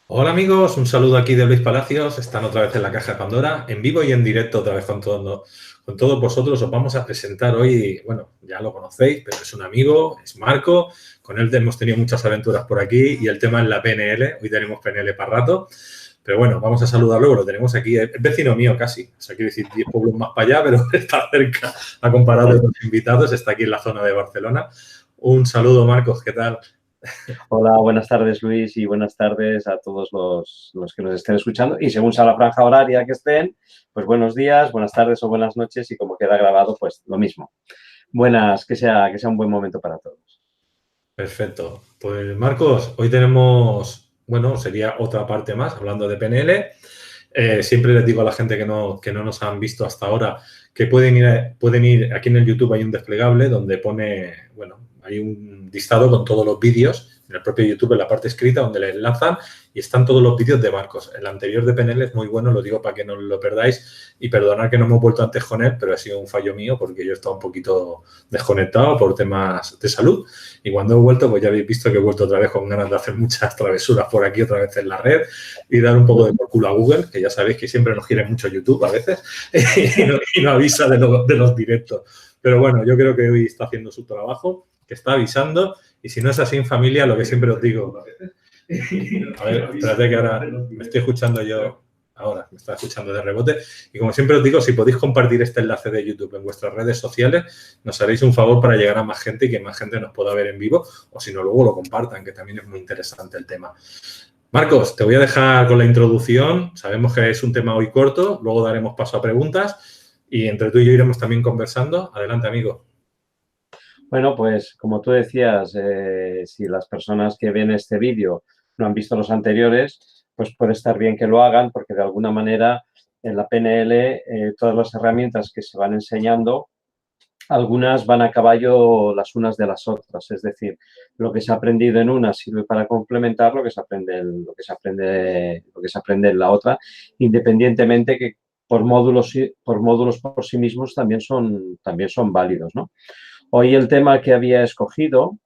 Hola amigos, un saludo aquí de Luis Palacios. Están otra vez en la Caja de Pandora, en vivo y en directo otra vez con todos vosotros. Os vamos a presentar hoy, bueno, ya lo conocéis, pero es un amigo, es Marco. Con él hemos tenido muchas aventuras por aquí y el tema es la PNL. Hoy tenemos PNL para rato. Pero bueno, vamos a saludarlo, lo tenemos aquí. Es vecino mío casi. O sea, quiero decir 10 pueblos más para allá, pero está cerca a comparar de otros invitados. Está aquí en la zona de Barcelona. Un saludo, Marcos, ¿qué tal? Hola, buenas tardes Luis y buenas tardes a todos los que nos estén escuchando y según sea la franja horaria que estén, pues buenos días, buenas tardes o buenas noches y como queda grabado, pues lo mismo. Buenas, que sea un buen momento para todos. Perfecto. Pues Marcos, hoy tenemos, bueno, sería otra parte más hablando de PNL. Siempre les digo a la gente que no nos han visto hasta ahora que pueden ir, aquí en el YouTube hay un desplegable donde pone, bueno, hay un listado con todos los vídeos en el propio YouTube, en la parte escrita, donde le enlazan y están todos los vídeos de Marcos. El anterior de PNL es muy bueno, lo digo para que no lo perdáis y perdonad que no hemos vuelto antes con él, pero ha sido un fallo mío porque yo he estado un poquito desconectado por temas de salud y cuando he vuelto, pues ya habéis visto que he vuelto otra vez con ganas de hacer muchas travesuras por aquí otra vez en la red y dar un poco de por culo a Google, que ya sabéis que siempre nos quiere mucho YouTube a veces y no avisa de los directos. Pero bueno, yo creo que hoy está haciendo su trabajo, que está avisando y si no es así en familia, lo que siempre os digo. A ver, espérate que ahora me estoy escuchando yo. Ahora me está escuchando de rebote. Y como siempre os digo, si podéis compartir este enlace de YouTube en vuestras redes sociales, nos haréis un favor para llegar a más gente y que más gente nos pueda ver en vivo. O si no, luego lo compartan, que también es muy interesante el tema. Marcos, te voy a dejar con la introducción. Sabemos que es un tema hoy corto, luego daremos paso a preguntas y entre tú y yo iremos también conversando. Adelante, amigo. Bueno, pues como tú decías, si las personas que ven este vídeo no han visto los anteriores, pues puede estar bien que lo hagan porque de alguna manera en la PNL todas las herramientas que se van enseñando algunas van a caballo las unas de las otras, es decir, lo que se ha aprendido en una sirve para complementar lo que se aprende, lo que se aprende en la otra, independientemente que por módulos por sí mismos también son válidos, ¿no? Hoy el tema que había escogido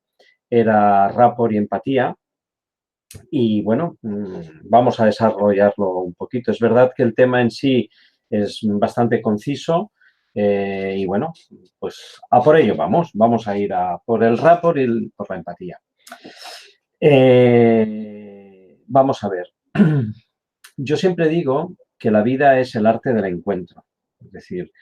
era rapport y empatía y bueno, vamos a desarrollarlo un poquito. Es verdad que el tema en sí es bastante conciso, y bueno, pues a por ello vamos a ir a por el rapport y por la empatía. Vamos a ver, yo siempre digo que la vida es el arte del encuentro, es decir,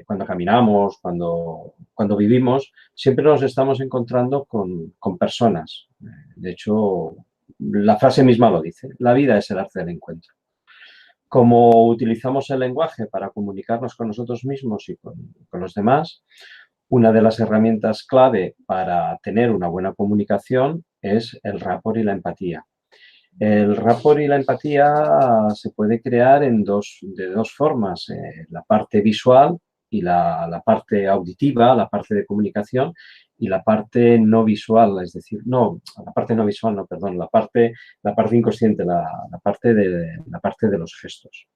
cuando caminamos, cuando vivimos, siempre nos estamos encontrando con personas. De hecho, la frase misma lo dice, la vida es el arte del encuentro. Como utilizamos el lenguaje para comunicarnos con nosotros mismos y con los demás, una de las herramientas clave para tener una buena comunicación es el rapport y la empatía. El rapport y la empatía se puede crear de dos formas, la parte visual y la parte auditiva, la parte de comunicación y la parte no visual, es decir, no, la parte no visual, no, perdón, la parte inconsciente, la parte de los gestos.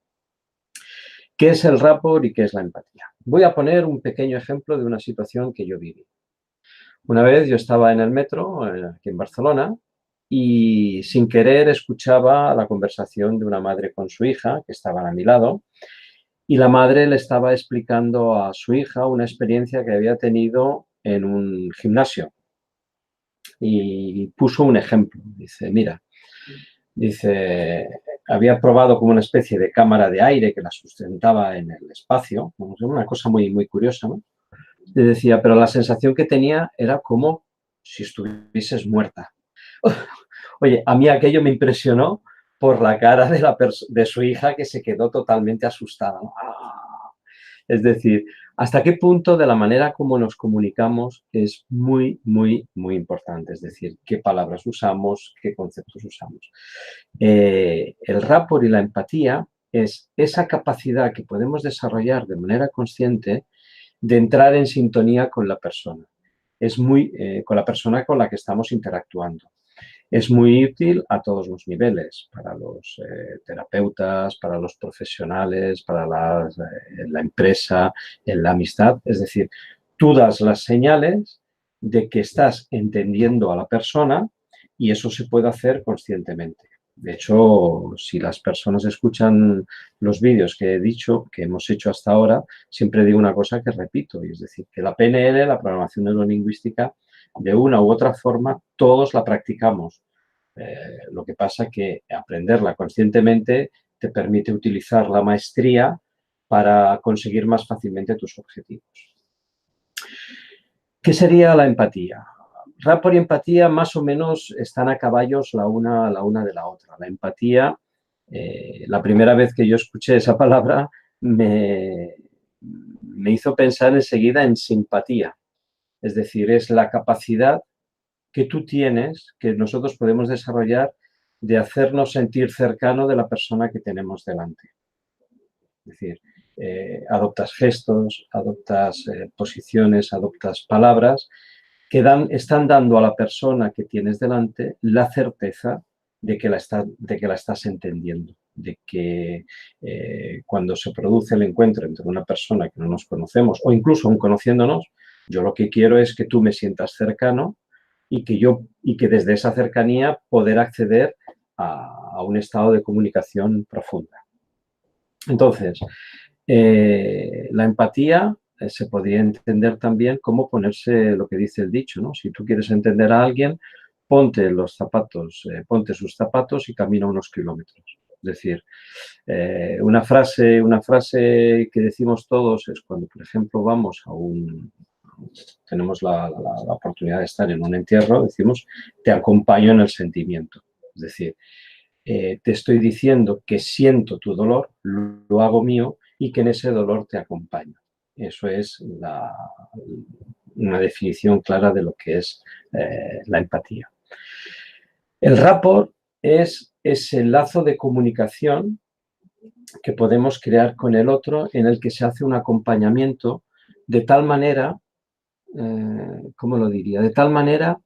¿Qué es el rapport y qué es la empatía? Voy a poner un pequeño ejemplo de una situación que yo viví. Una vez yo estaba en el metro, aquí en Barcelona, y sin querer escuchaba la conversación de una madre con su hija, que estaban a mi lado, y la madre le estaba explicando a su hija una experiencia que había tenido en un gimnasio. Y puso un ejemplo. Dice, mira, dice, había probado como una especie de cámara de aire que la sustentaba en el espacio, una cosa muy, muy curiosa, ¿no? Le decía, pero la sensación que tenía era como si estuvieses muerta. Oye, a mí aquello me impresionó por la cara de su hija que se quedó totalmente asustada. ¡Ah! Es decir, hasta qué punto de la manera como nos comunicamos es muy, muy, muy importante. Es decir, qué palabras usamos, qué conceptos usamos. El rapport y la empatía es esa capacidad que podemos desarrollar de manera consciente de entrar en sintonía con la persona. Con la persona con la que estamos interactuando. Es muy útil a todos los niveles, para los terapeutas, para los profesionales, para la empresa, en la amistad. Es decir, tú das las señales de que estás entendiendo a la persona y eso se puede hacer conscientemente. De hecho, si las personas escuchan los vídeos que he dicho, que hemos hecho hasta ahora, siempre digo una cosa que repito, y es decir, que la PNL, la programación neurolingüística, de una u otra forma, todos la practicamos. Lo que pasa que aprenderla conscientemente te permite utilizar la maestría para conseguir más fácilmente tus objetivos. ¿Qué sería la empatía? Rapport y empatía más o menos están a caballos la una de la otra. La empatía, la primera vez que yo escuché esa palabra me hizo pensar enseguida en simpatía. Es decir, es la capacidad que tú tienes, que nosotros podemos desarrollar, de hacernos sentir cercano de la persona que tenemos delante. Es decir, adoptas gestos, adoptas posiciones, adoptas palabras que están dando a la persona que tienes delante la certeza de que la estás entendiendo, de que cuando se produce el encuentro entre una persona que no nos conocemos o incluso aún conociéndonos, yo lo que quiero es que tú me sientas cercano y que desde esa cercanía poder acceder a un estado de comunicación profunda. Entonces, la empatía se podría entender también como ponerse lo que dice el dicho, ¿no? Si tú quieres entender a alguien, ponte sus zapatos y camina unos kilómetros. Es decir, una frase que decimos todos es cuando, por ejemplo, tenemos la oportunidad de estar en un entierro, decimos, te acompaño en el sentimiento. Es decir, te estoy diciendo que siento tu dolor, lo hago mío y que en ese dolor te acompaño. Eso es una definición clara de lo que es la empatía. El rapport es ese lazo de comunicación que podemos crear con el otro en el que se hace un acompañamiento de tal manera, ¿cómo lo diría? De tal manera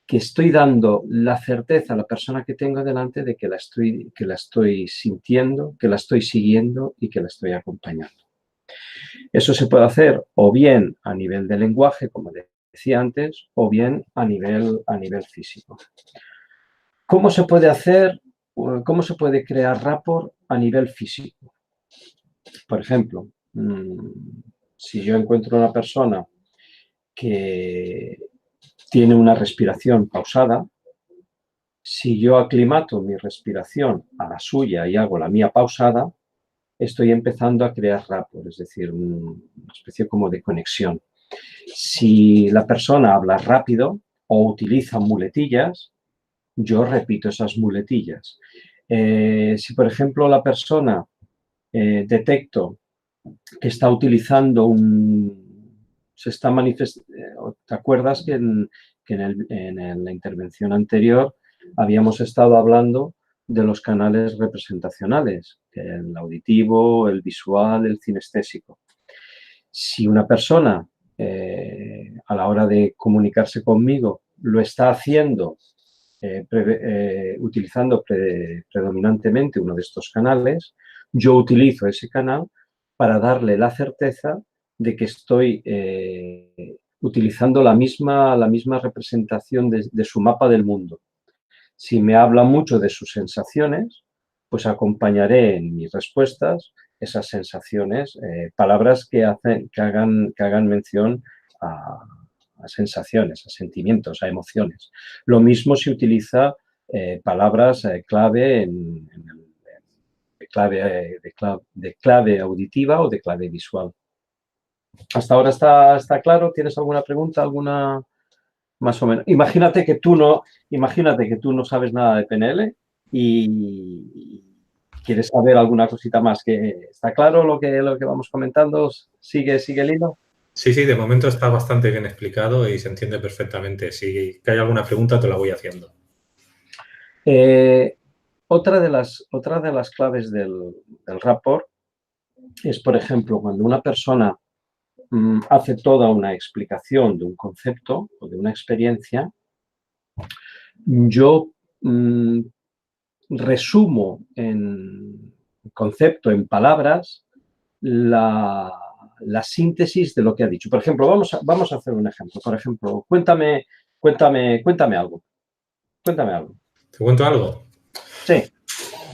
que estoy dando la certeza a la persona que tengo delante de que la estoy sintiendo, que la estoy siguiendo y que la estoy acompañando. Eso se puede hacer o bien a nivel de lenguaje, como decía antes, o bien a nivel físico. ¿Cómo se puede hacer, cómo se puede crear rapport a nivel físico? Por ejemplo, si yo encuentro una persona que tiene una respiración pausada, si yo aclimato mi respiración a la suya y hago la mía pausada, estoy empezando a crear rapport, es decir, una especie como de conexión. Si la persona habla rápido o utiliza muletillas, yo repito esas muletillas. Si, por ejemplo, la persona detecto que está utilizando se está manifestando. ¿Te acuerdas que en la intervención anterior habíamos estado hablando de los canales representacionales, el auditivo, el visual, el cinestésico? Si una persona a la hora de comunicarse conmigo lo está haciendo utilizando predominantemente uno de estos canales, yo utilizo ese canal para darle la certeza de que estoy utilizando la misma representación de su mapa del mundo. Si me habla mucho de sus sensaciones, pues acompañaré en mis respuestas esas sensaciones, palabras que hagan mención a sensaciones, a sentimientos, a emociones. Lo mismo si utiliza palabras clave de clave auditiva o de clave visual. ¿Hasta ahora está claro? ¿Tienes alguna pregunta? ¿Alguna más o menos? Imagínate que tú no sabes nada de PNL y quieres saber alguna cosita más. ¿Está claro lo que vamos comentando? ¿Sigue el hilo? Sí, de momento está bastante bien explicado y se entiende perfectamente. Si hay alguna pregunta, te la voy haciendo. Otra de las claves del rapport es, por ejemplo, cuando una persona hace toda una explicación de un concepto o de una experiencia, yo resumo en concepto, en palabras, la síntesis de lo que ha dicho. Por ejemplo, vamos a hacer un ejemplo. Por ejemplo, cuéntame algo. Cuéntame algo. ¿Te cuento algo? Sí.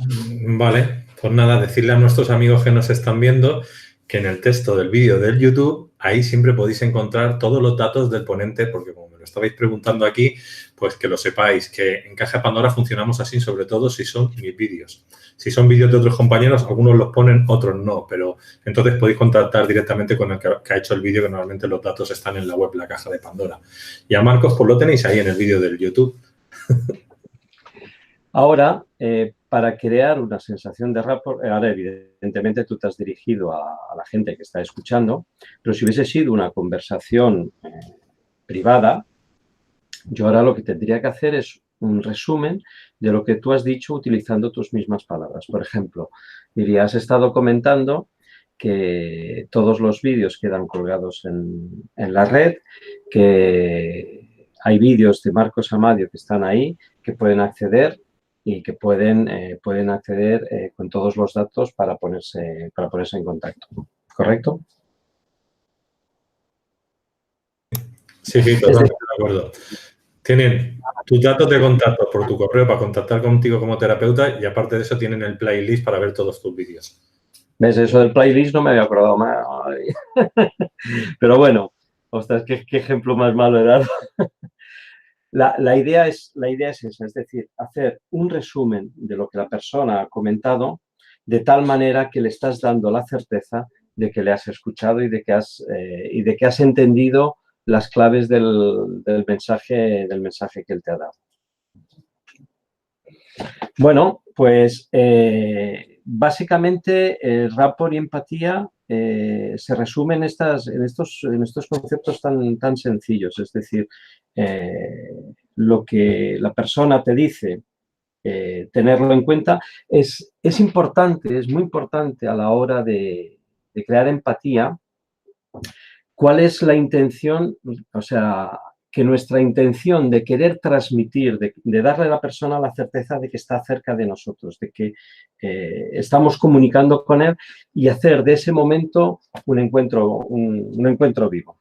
Vale, pues nada, decirle a nuestros amigos que nos están viendo que en el texto del vídeo del YouTube, ahí siempre podéis encontrar todos los datos del ponente, porque como me lo estabais preguntando aquí, pues que lo sepáis, que en Caja de Pandora funcionamos así, sobre todo si son mis vídeos. Si son vídeos de otros compañeros, algunos los ponen, otros no, pero entonces podéis contactar directamente con el que ha hecho el vídeo, que normalmente los datos están en la web, la Caja de Pandora. Y a Marcos, pues lo tenéis ahí en el vídeo del YouTube. Ahora, para crear una sensación de rapport, ahora evidentemente tú te has dirigido a la gente que está escuchando, pero si hubiese sido una conversación privada, yo ahora lo que tendría que hacer es un resumen de lo que tú has dicho utilizando tus mismas palabras. Por ejemplo, diría, has estado comentando que todos los vídeos quedan colgados en la red, que hay vídeos de Marcos Amadio que están ahí, que pueden acceder y que pueden acceder con todos los datos para ponerse en contacto. ¿Correcto? Sí, totalmente de acuerdo. Tienen tus datos de contacto por tu correo para contactar contigo como terapeuta y aparte de eso tienen el playlist para ver todos tus vídeos. ¿Ves? Eso del playlist no me había acordado más. Pero bueno, ostras, qué ejemplo más malo he dado. La idea es esa, es decir, hacer un resumen de lo que la persona ha comentado de tal manera que le estás dando la certeza de que le has escuchado y de que has entendido las claves del mensaje que él te ha dado. Bueno, pues básicamente rapport y empatía se resumen en estos conceptos tan sencillos. Es decir, lo que la persona te dice, tenerlo en cuenta, es importante, es muy importante a la hora de crear empatía. ¿Cuál es la intención? O sea, que nuestra intención de querer transmitir, de darle a la persona la certeza de que está cerca de nosotros, de que estamos comunicando con él y hacer de ese momento un encuentro vivo.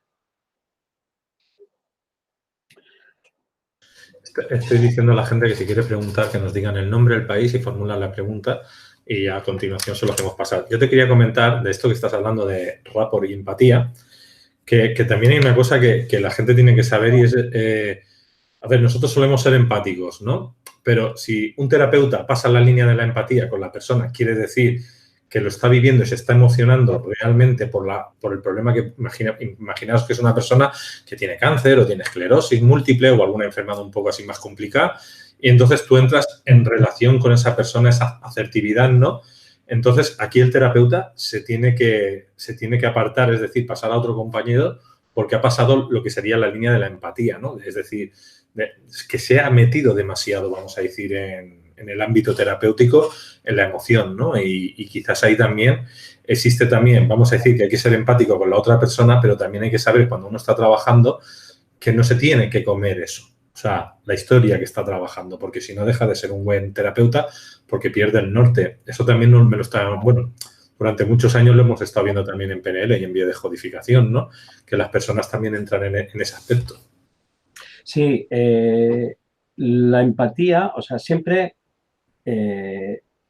Estoy diciendo a la gente que si quiere preguntar, que nos digan el nombre, el país y formulan la pregunta y a continuación se lo hacemos pasar. Yo te quería comentar de esto que estás hablando de rapport y empatía, que también hay una cosa que la gente tiene que saber y es, a ver, nosotros solemos ser empáticos, ¿no? Pero si un terapeuta pasa la línea de la empatía con la persona, quiere decir que lo está viviendo y se está emocionando realmente por el problema que imaginaos que es una persona que tiene cáncer o tiene esclerosis múltiple o alguna enfermedad un poco así más complicada y entonces tú entras en relación con esa persona, esa asertividad, ¿no? Entonces aquí el terapeuta se tiene que apartar, es decir, pasar a otro compañero porque ha pasado lo que sería la línea de la empatía, ¿no? Es decir, que se ha metido demasiado, vamos a decir, en el ámbito terapéutico, en la emoción, ¿no? Y quizás ahí también existe también, vamos a decir, que hay que ser empático con la otra persona, pero también hay que saber cuando uno está trabajando que no se tiene que comer eso. O sea, la historia que está trabajando, porque si no deja de ser un buen terapeuta porque pierde el norte. Eso también me lo está, bueno, durante muchos años lo hemos estado viendo también en PNL y en biodescodificación, ¿no? Que las personas también entran en ese aspecto. Sí, la empatía, o sea, siempre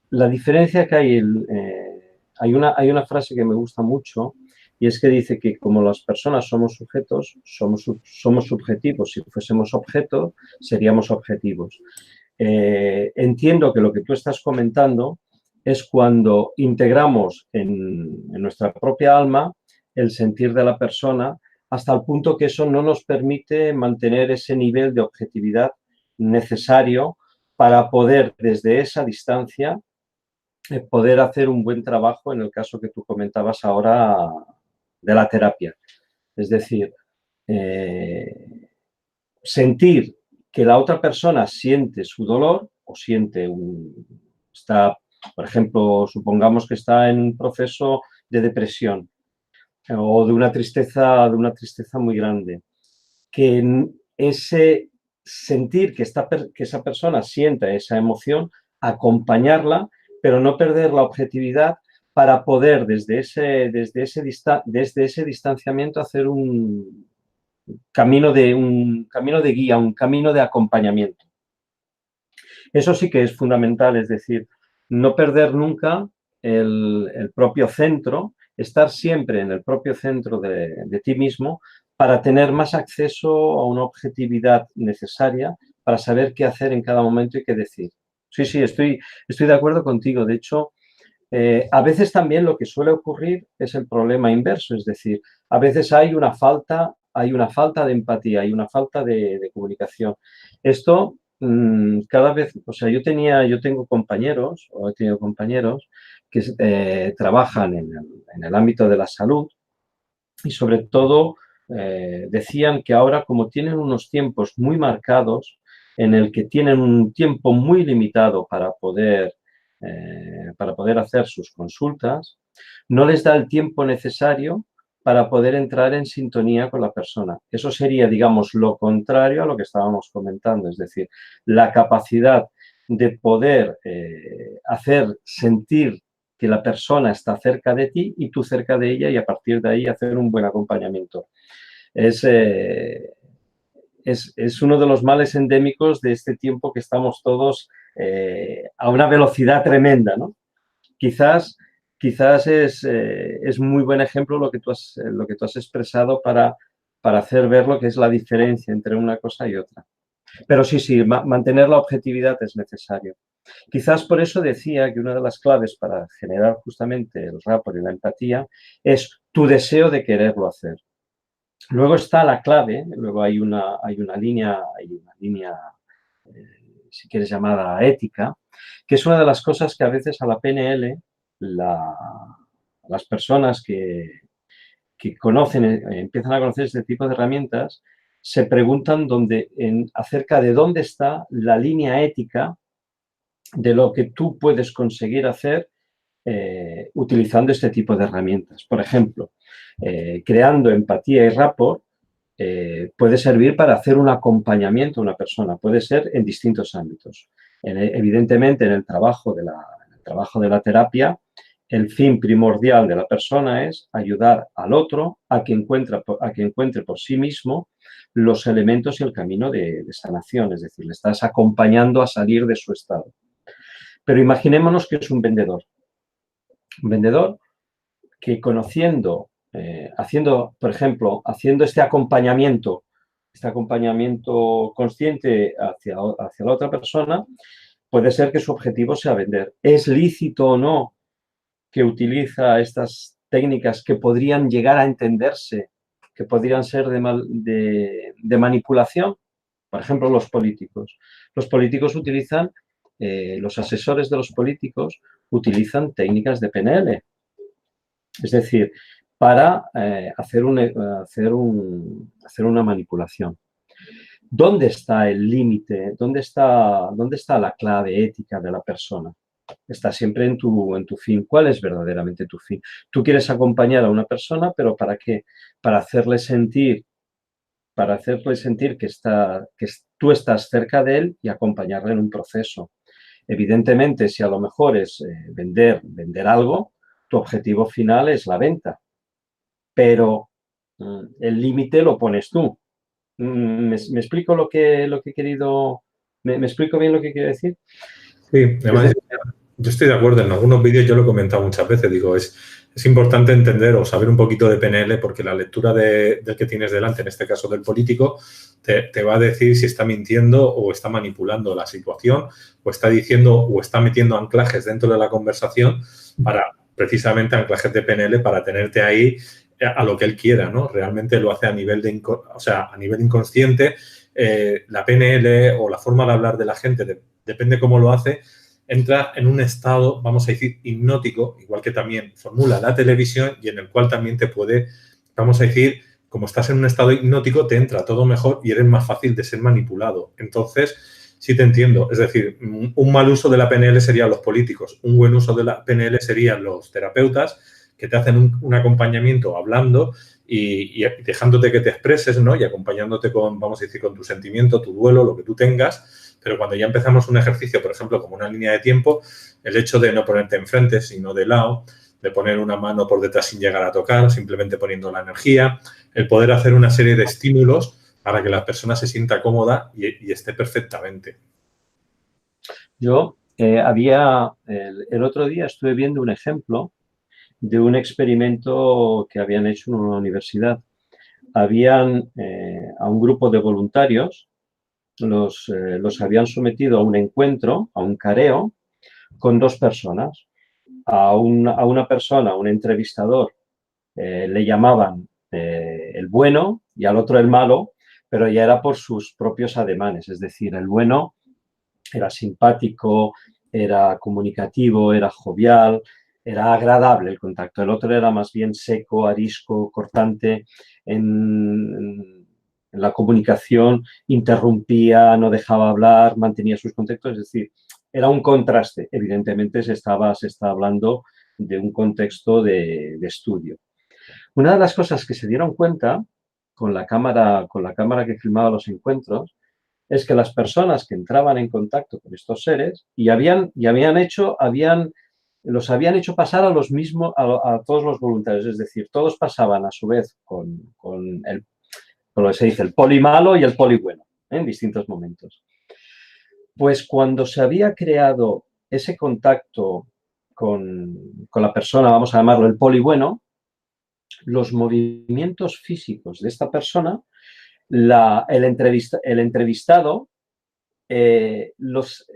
la diferencia que hay una frase que me gusta mucho y es que dice que como las personas somos sujetos, somos subjetivos. Si fuésemos objeto, seríamos objetivos. Entiendo que lo que tú estás comentando es cuando integramos en nuestra propia alma el sentir de la persona hasta el punto que eso no nos permite mantener ese nivel de objetividad necesario para poder, desde esa distancia, poder hacer un buen trabajo en el caso que tú comentabas ahora de la terapia. Es decir, sentir que la otra persona siente su dolor o está, por ejemplo, supongamos que está en un proceso de depresión o de una tristeza muy grande, que ese sentir que esa persona sienta esa emoción, acompañarla, pero no perder la objetividad para poder desde ese distanciamiento hacer un camino de guía, un camino de acompañamiento. Eso sí que es fundamental, es decir, no perder nunca el propio centro, estar siempre en el propio centro de ti mismo para tener más acceso a una objetividad necesaria para saber qué hacer en cada momento y qué decir. Sí, sí, estoy de acuerdo contigo. De hecho, a veces también lo que suele ocurrir es el problema inverso, es decir, a veces hay una falta de empatía, hay una falta de comunicación. Esto cada vez, o sea, yo tengo compañeros, o he tenido compañeros que trabajan en el ámbito de la salud y sobre todo decían que ahora como tienen unos tiempos muy marcados, en el que tienen un tiempo muy limitado para poder hacer sus consultas, no les da el tiempo necesario para poder entrar en sintonía con la persona. Eso sería, digamos, lo contrario a lo que estábamos comentando, es decir, la capacidad de poder hacer sentir que la persona está cerca de ti y tú cerca de ella y a partir de ahí hacer un buen acompañamiento. Es, es uno de los males endémicos de este tiempo que estamos todos a una velocidad tremenda, ¿no? Quizás, quizás es muy buen ejemplo lo que tú has expresado para hacer ver lo que es la diferencia entre una cosa y otra. Pero sí, sí, mantener la objetividad es necesario. Quizás por eso decía que una de las claves para generar justamente el rapport y la empatía es tu deseo de quererlo hacer. Luego está la clave, luego hay una línea, si quieres llamada ética, que es una de las cosas que a veces a la PNL, las personas que conocen, empiezan a conocer este tipo de herramientas, se preguntan acerca de dónde está la línea ética de lo que tú puedes conseguir hacer utilizando este tipo de herramientas. Por ejemplo, creando empatía y rapport puede servir para hacer un acompañamiento a una persona, puede ser en distintos ámbitos. Evidentemente, en el trabajo de la terapia, el fin primordial de la persona es ayudar al otro a que encuentre por sí mismo los elementos y el camino de sanación, es decir, le estás acompañando a salir de su estado. Pero imaginémonos que es un vendedor que conociendo, haciendo, por ejemplo, haciendo este acompañamiento consciente hacia la otra persona, puede ser que su objetivo sea vender. ¿Es lícito o no que utiliza estas técnicas que podrían llegar a entenderse, que podrían ser de manipulación? Por ejemplo, los políticos. Los políticos utilizan, los asesores de los políticos utilizan técnicas de PNL. Es decir, para hacer una manipulación. ¿Dónde está el límite? ¿Dónde está la clave ética de la persona? Está siempre en tu fin. ¿Cuál es verdaderamente tu fin? Tú quieres acompañar a una persona, pero ¿para qué? Para hacerle sentir que tú estás cerca de él y acompañarle en un proceso. Evidentemente, si a lo mejor es vender algo, tu objetivo final es la venta, pero el límite lo pones tú. ¿Me explico lo que he querido? ¿Me explico bien lo que quiero decir? Sí, además yo estoy de acuerdo. En algunos vídeos yo lo he comentado muchas veces. Digo, es importante entender o saber un poquito de PNL porque la lectura del que tienes delante, en este caso del político, te va a decir si está mintiendo o está manipulando la situación o está diciendo o está metiendo anclajes dentro de la conversación para precisamente anclajes de PNL para tenerte ahí a lo que él quiera, ¿no? Realmente lo hace a nivel a nivel inconsciente. La PNL o la forma de hablar de la gente, depende cómo lo hace, entra en un estado, vamos a decir, hipnótico, igual que también formula la televisión y en el cual también te puede, vamos a decir, como estás en un estado hipnótico, te entra todo mejor y eres más fácil de ser manipulado. Entonces, sí te entiendo. Es decir, un mal uso de la PNL serían los políticos, un buen uso de la PNL serían los terapeutas que te hacen un acompañamiento hablando y dejándote que te expreses, ¿no? Y acompañándote con, vamos a decir, con tu sentimiento, tu duelo, lo que tú tengas. Pero cuando ya empezamos un ejercicio, por ejemplo, como una línea de tiempo, el hecho de no ponerte enfrente, sino de lado, de poner una mano por detrás sin llegar a tocar, simplemente poniendo la energía, el poder hacer una serie de estímulos para que la persona se sienta cómoda y esté perfectamente. Yo el otro día estuve viendo un ejemplo de un experimento que habían hecho en una universidad. Habían a un grupo de voluntarios, los habían sometido a un encuentro, a un careo, con dos personas. A una persona, un entrevistador, le llamaban el bueno y al otro el malo, pero ya era por sus propios ademanes. Es decir, el bueno era simpático, era comunicativo, era jovial, era agradable el contacto. El otro era más bien seco, arisco, cortante en la comunicación, interrumpía, no dejaba hablar, mantenía sus contextos. Es decir, era un contraste. Evidentemente se está hablando de un contexto de estudio. Una de las cosas que se dieron cuenta con la cámara que filmaba los encuentros es que las personas que entraban en contacto con estos seres los habían hecho pasar a los mismos, a todos los voluntarios, es decir, todos pasaban a su vez con lo que se dice, el poli malo y el poli bueno, en distintos momentos. Pues cuando se había creado ese contacto con la persona, vamos a llamarlo el poli bueno, los movimientos físicos de esta persona, el entrevistado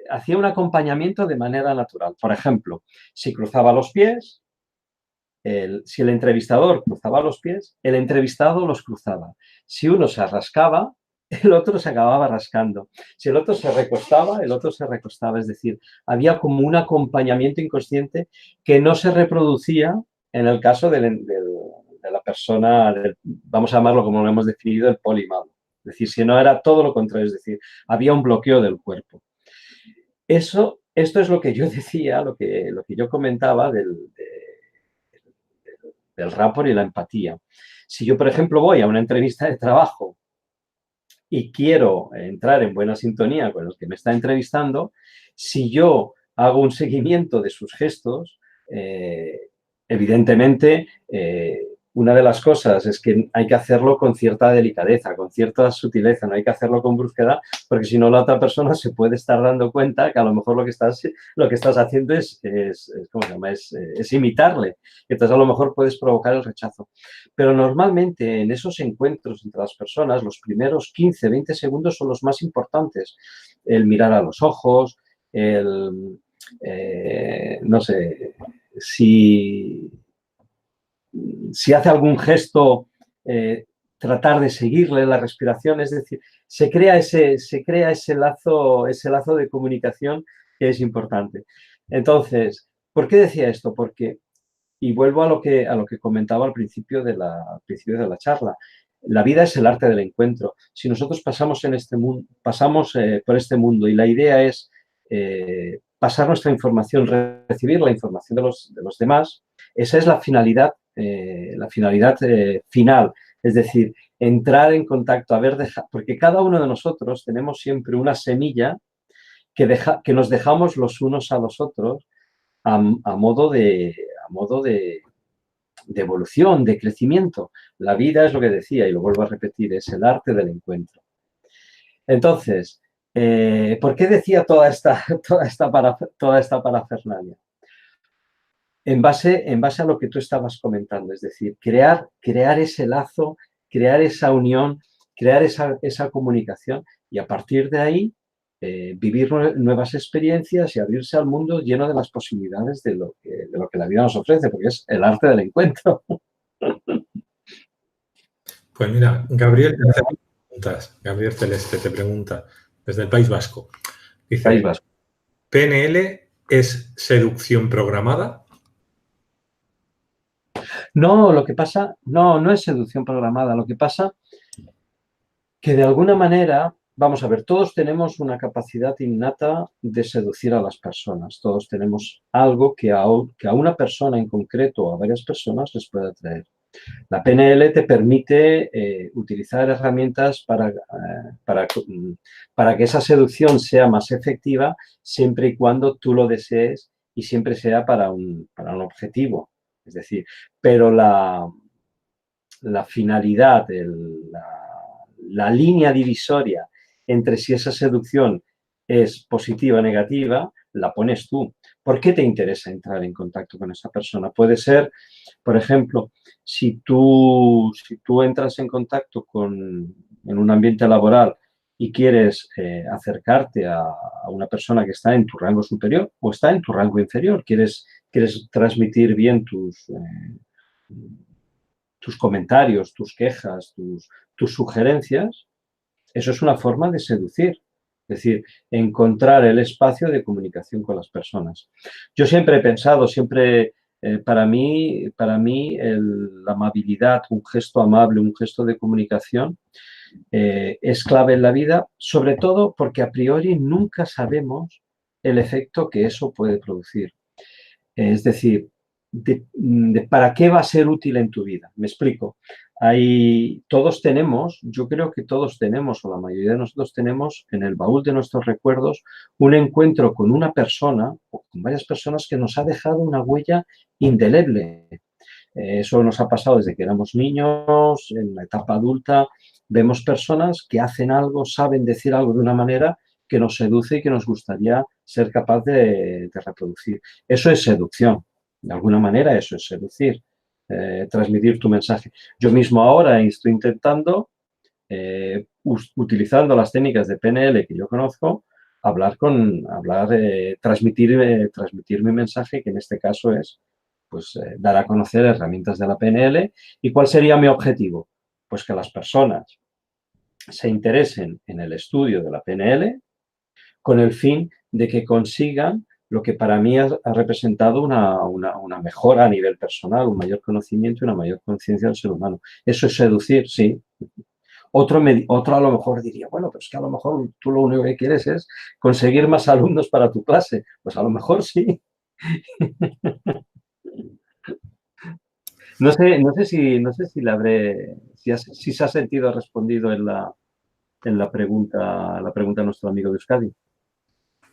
hacía un acompañamiento de manera natural. Por ejemplo, si cruzaba los pies, si el entrevistador cruzaba los pies, el entrevistado los cruzaba. Si uno se rascaba, el otro se acababa rascando. Si el otro se recostaba, el otro se recostaba. Es decir, había como un acompañamiento inconsciente que no se reproducía en el caso de la persona, vamos a llamarlo como lo hemos definido, el polimalo. Es decir, si no era todo lo contrario, es decir, había un bloqueo del cuerpo. Esto es lo que yo decía, lo que yo comentaba del rapport y la empatía. Si yo, por ejemplo, voy a una entrevista de trabajo y quiero entrar en buena sintonía con el que me está entrevistando, si yo hago un seguimiento de sus gestos, evidentemente, una de las cosas es que hay que hacerlo con cierta delicadeza, con cierta sutileza, no hay que hacerlo con brusquedad, porque si no la otra persona se puede estar dando cuenta que a lo mejor lo que estás haciendo ¿cómo se llama? Es imitarle. Entonces a lo mejor puedes provocar el rechazo. Pero normalmente en esos encuentros entre las personas, los primeros 15, 20 segundos son los más importantes. El mirar a los ojos, no sé, si hace algún gesto, tratar de seguirle la respiración, es decir, se crea ese lazo de comunicación que es importante. Entonces, ¿por qué decía esto? Porque, y vuelvo a lo que comentaba al principio de la charla, la vida es el arte del encuentro. Si nosotros pasamos por este mundo y la idea es pasar nuestra información, recibir la información de los demás, esa es la finalidad final, es decir, entrar en contacto, porque cada uno de nosotros tenemos siempre una semilla que nos dejamos los unos a los otros a modo de evolución, de crecimiento. La vida es lo que decía, y lo vuelvo a repetir, es el arte del encuentro. Entonces, ¿por qué decía toda esta parafernalia? En base a lo que tú estabas comentando, es decir, crear ese lazo, crear esa unión, crear esa comunicación y a partir de ahí vivir nuevas experiencias y abrirse al mundo lleno de las posibilidades de lo que la vida nos ofrece, porque es el arte del encuentro. Pues mira, Gabriel Celeste te pregunta desde el País Vasco. Dice, País Vasco. ¿PNL es seducción programada? No, lo que pasa, no es seducción programada. Lo que pasa que de alguna manera, vamos a ver, todos tenemos una capacidad innata de seducir a las personas. Todos tenemos algo que a una persona en concreto o a varias personas les puede atraer. La PNL te permite utilizar herramientas para que esa seducción sea más efectiva siempre y cuando tú lo desees y siempre sea para un objetivo. Es decir, pero la finalidad, la línea divisoria entre si esa seducción es positiva o negativa, la pones tú. ¿Por qué te interesa entrar en contacto con esa persona? Puede ser, por ejemplo, si tú entras en contacto en un ambiente laboral y quieres acercarte a una persona que está en tu rango superior o está en tu rango inferior, quieres transmitir bien tus comentarios, tus quejas, tus sugerencias, eso es una forma de seducir. Es decir, encontrar el espacio de comunicación con las personas. Yo siempre he pensado, para mí la amabilidad, un gesto amable, un gesto de comunicación, es clave en la vida, sobre todo porque a priori nunca sabemos el efecto que eso puede producir. Es decir, ¿para qué va a ser útil en tu vida? Me explico. Yo creo que todos tenemos, o la mayoría de nosotros tenemos, en el baúl de nuestros recuerdos, un encuentro con una persona o con varias personas que nos ha dejado una huella indeleble. Eso nos ha pasado desde que éramos niños, en la etapa adulta. Vemos personas que hacen algo, saben decir algo de una manera que nos seduce y que nos gustaría ser capaz de reproducir. Eso es seducción. De alguna manera eso es seducir, transmitir tu mensaje. Yo mismo ahora estoy intentando, utilizando las técnicas de PNL que yo conozco, transmitir mi mensaje, que en este caso es pues, dar a conocer herramientas de la PNL. ¿Y cuál sería mi objetivo? Pues que las personas se interesen en el estudio de la PNL con el fin de que consigan lo que para mí ha representado una mejora a nivel personal, un mayor conocimiento y una mayor conciencia del ser humano. Eso es seducir, sí. Otro a lo mejor diría, bueno, pero es que a lo mejor tú lo único que quieres es conseguir más alumnos para tu clase. Pues a lo mejor sí. No sé si si se ha sentido respondido en la pregunta a nuestro amigo de Euskadi.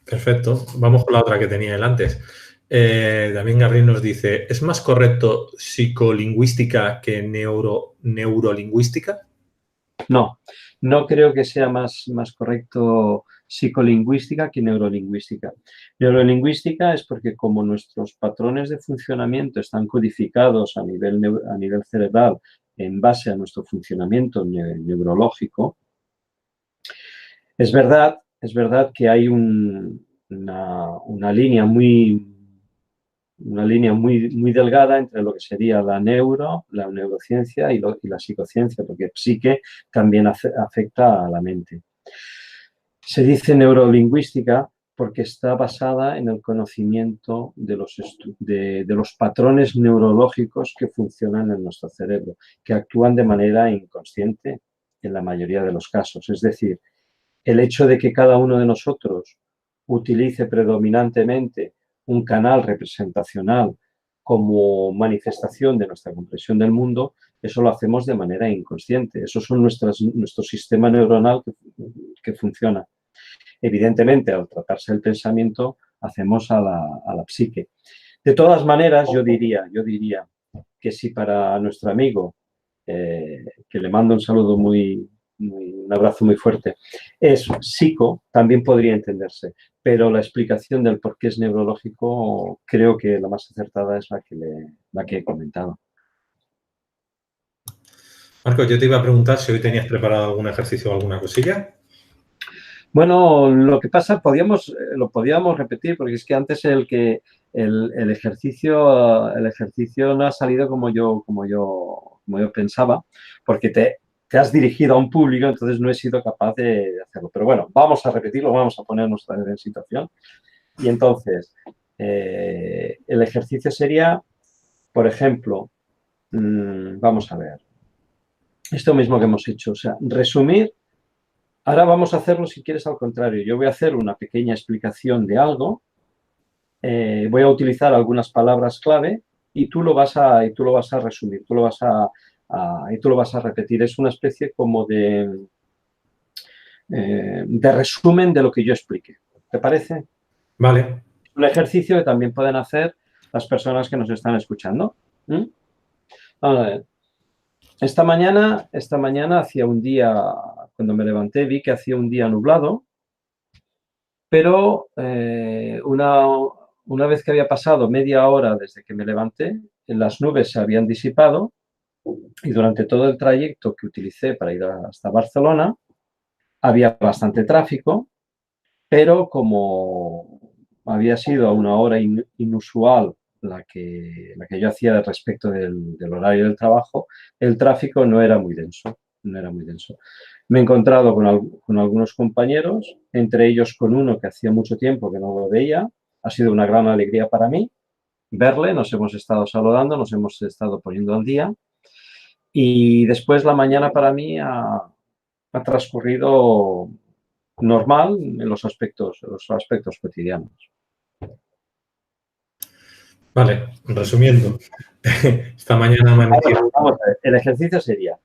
Perfecto. Vamos con la otra que tenía él antes. También Gabriel nos dice, ¿es más correcto psicolingüística que neurolingüística? No, no creo que sea más correcto psicolingüística que neurolingüística. Neurolingüística es porque como nuestros patrones de funcionamiento están codificados a nivel cerebral en base a nuestro funcionamiento neurológico, es verdad que hay una línea muy delgada entre lo que sería la neurociencia y la psicociencia, porque psique también afecta a la mente. Se dice neurolingüística porque está basada en el conocimiento de los patrones neurológicos que funcionan en nuestro cerebro, que actúan de manera inconsciente en la mayoría de los casos. Es decir, el hecho de que cada uno de nosotros utilice predominantemente un canal representacional como manifestación de nuestra comprensión del mundo, eso lo hacemos de manera inconsciente. Eso son nuestro sistema neuronal que funciona. Evidentemente, al tratarse del pensamiento, hacemos a la psique. De todas maneras, yo diría que si para nuestro amigo, que le mando un saludo un abrazo muy fuerte, es psico, también podría entenderse, pero la explicación del por qué es neurológico creo que la más acertada es la que he comentado. Marco, yo te iba a preguntar si hoy tenías preparado algún ejercicio o alguna cosilla. Bueno, lo que pasa, lo podíamos repetir, porque es que antes el ejercicio no ha salido como yo pensaba, porque te has dirigido a un público, entonces no he sido capaz de hacerlo. Pero bueno, vamos a repetirlo, vamos a ponernos en situación. Y entonces, el ejercicio sería, por ejemplo, vamos a ver, esto mismo que hemos hecho, o sea, resumir. Ahora vamos a hacerlo, si quieres, al contrario. Yo voy a hacer una pequeña explicación de algo, voy a utilizar algunas palabras clave y tú lo vas a resumir, tú lo vas a repetir. Es una especie como de resumen de lo que yo explique. ¿Te parece? Vale. Un ejercicio que también pueden hacer las personas que nos están escuchando. Vamos a ver. Esta mañana hacía un día, cuando me levanté, vi que hacía un día nublado. Pero una vez que había pasado media hora desde que me levanté, las nubes se habían disipado y durante todo el trayecto que utilicé para ir hasta Barcelona había bastante tráfico, pero como había sido a una hora inusual la que yo hacía respecto del horario del trabajo, el tráfico no era muy denso, no era muy denso. Me he encontrado con algunos compañeros, entre ellos con uno que hacía mucho tiempo que no lo veía. Ha sido una gran alegría para mí verle, nos hemos estado saludando, nos hemos estado poniendo al día y después la mañana para mí ha transcurrido normal en los aspectos cotidianos. Vale, resumiendo, esta mañana amaneció. Vamos a ver, el ejercicio sería,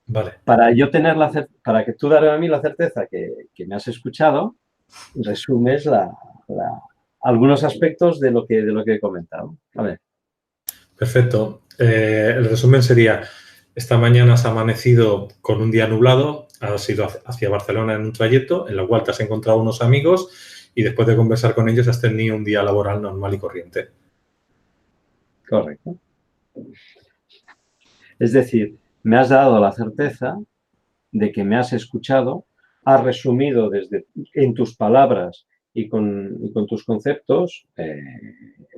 Vale, para que tú darme a mí la certeza que me has escuchado, resumes algunos aspectos de lo que he comentado. A ver. perfecto. El resumen sería, esta mañana has amanecido con un día nublado, has ido hacia Barcelona en un trayecto en el cual te has encontrado unos amigos y después de conversar con ellos has tenido un día laboral normal y corriente. Correcto. Es decir, me has dado la certeza de que me has escuchado, has resumido en tus palabras y con tus conceptos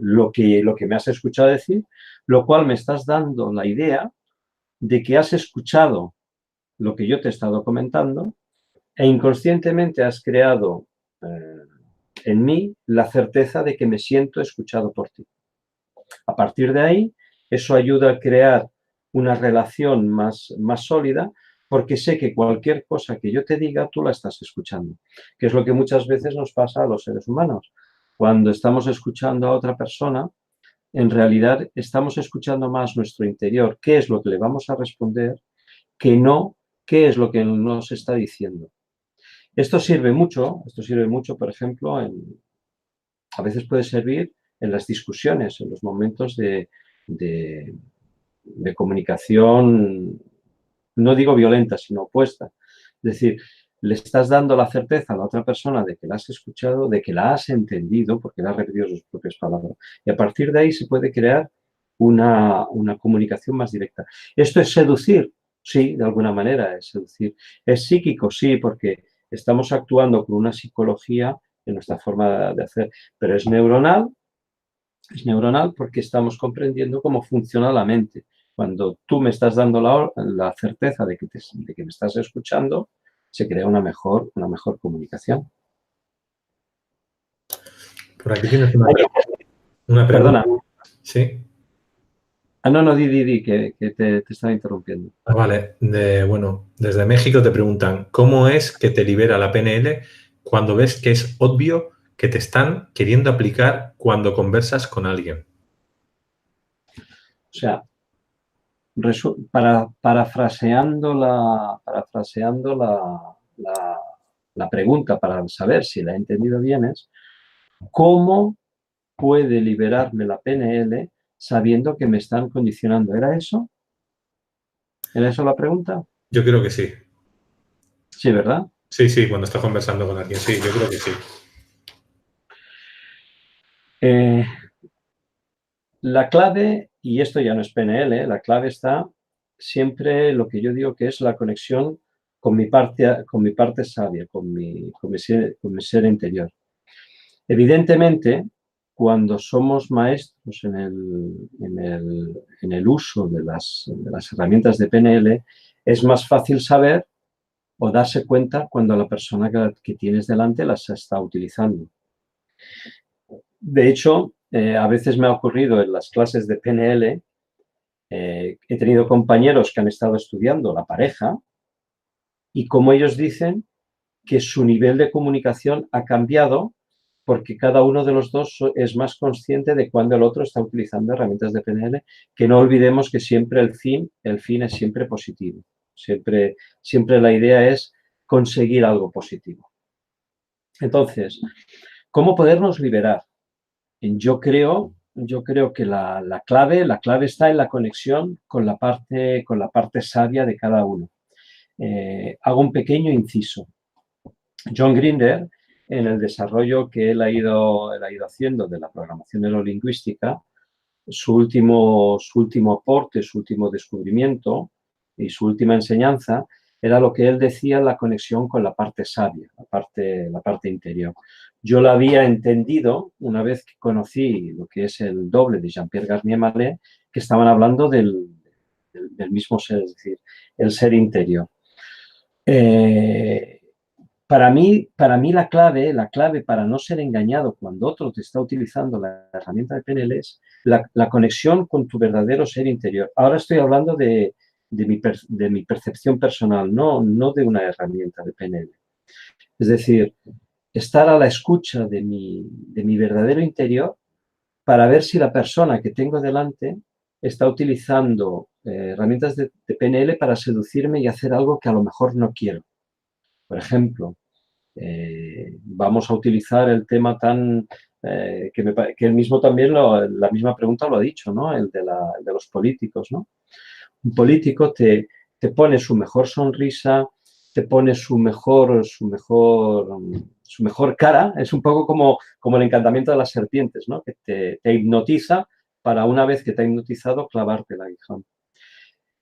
lo que me has escuchado decir, lo cual me estás dando la idea de que has escuchado lo que yo te he estado comentando e inconscientemente has creado en mí la certeza de que me siento escuchado por ti. A partir de ahí, eso ayuda a crear una relación más sólida porque sé que cualquier cosa que yo te diga, tú la estás escuchando, que es lo que muchas veces nos pasa a los seres humanos. Cuando estamos escuchando a otra persona, en realidad estamos escuchando más nuestro interior, qué es lo que le vamos a responder, que no qué es lo que nos está diciendo. Esto sirve mucho, por ejemplo, a veces puede servir en las discusiones, en los momentos de comunicación, no digo violenta, sino opuesta. Es decir, le estás dando la certeza a la otra persona de que la has escuchado, de que la has entendido, porque le has repetido sus propias palabras. Y a partir de ahí se puede crear una comunicación más directa. ¿Esto es seducir? Sí, de alguna manera es seducir. ¿Es psíquico? Sí, porque estamos actuando con una psicología en nuestra forma de hacer, pero es neuronal porque estamos comprendiendo cómo funciona la mente. Cuando tú me estás dando la certeza de que me estás escuchando, se crea una mejor comunicación. Por aquí tienes una pregunta. Perdona. ¿Sí? No, di, que te estaba interrumpiendo. Vale. Bueno, desde México te preguntan, ¿cómo es que te libera la PNL cuando ves que es obvio que te están queriendo aplicar cuando conversas con alguien? O sea, parafraseando la pregunta para saber si la he entendido bien es, ¿cómo puede liberarme la PNL sabiendo que me están condicionando? ¿Era eso? ¿Era eso la pregunta? Yo creo que sí. Sí, ¿verdad? Sí, sí, cuando estás conversando con alguien, sí, yo creo que sí. La clave, y esto ya no es PNL, la clave está siempre lo que yo digo que es la conexión con mi parte sabia, con mi ser interior. Evidentemente, cuando somos maestros en el uso de las herramientas de PNL, es más fácil saber o darse cuenta cuando la persona que tienes delante las está utilizando. De hecho, a veces me ha ocurrido en las clases de PNL, he tenido compañeros que han estado estudiando la pareja y como ellos dicen que su nivel de comunicación ha cambiado porque cada uno de los dos es más consciente de cuando el otro está utilizando herramientas de PNL, que no olvidemos que siempre el fin es siempre positivo. Siempre la idea es conseguir algo positivo. Entonces, ¿cómo podernos liberar? Yo creo que la clave está en la conexión con la parte sabia de cada uno. Hago un pequeño inciso. John Grinder, en el desarrollo que él ha ido haciendo de la programación neurolingüística, su último aporte, su último descubrimiento y su última enseñanza era lo que él decía, la conexión con la parte sabia, la parte interior. Yo la había entendido una vez que conocí lo que es el doble de Jean-Pierre Garnier-Mallet, que estaban hablando del mismo ser, es decir, el ser interior. Para mí la clave para no ser engañado cuando otro te está utilizando la herramienta de PNL es la conexión con tu verdadero ser interior. Ahora estoy hablando de mi percepción personal, no de una herramienta de PNL. Es decir, estar a la escucha de mi verdadero interior para ver si la persona que tengo delante está utilizando herramientas de PNL para seducirme y hacer algo que a lo mejor no quiero. Por ejemplo, vamos a utilizar el tema que él mismo también, la misma pregunta lo ha dicho, ¿no? El de los políticos, ¿no? Un político te pone su mejor sonrisa, te pone su mejor cara. Es un poco como el encantamiento de las serpientes, ¿no? Que te hipnotiza para, una vez que te ha hipnotizado, clavarte el aguijón.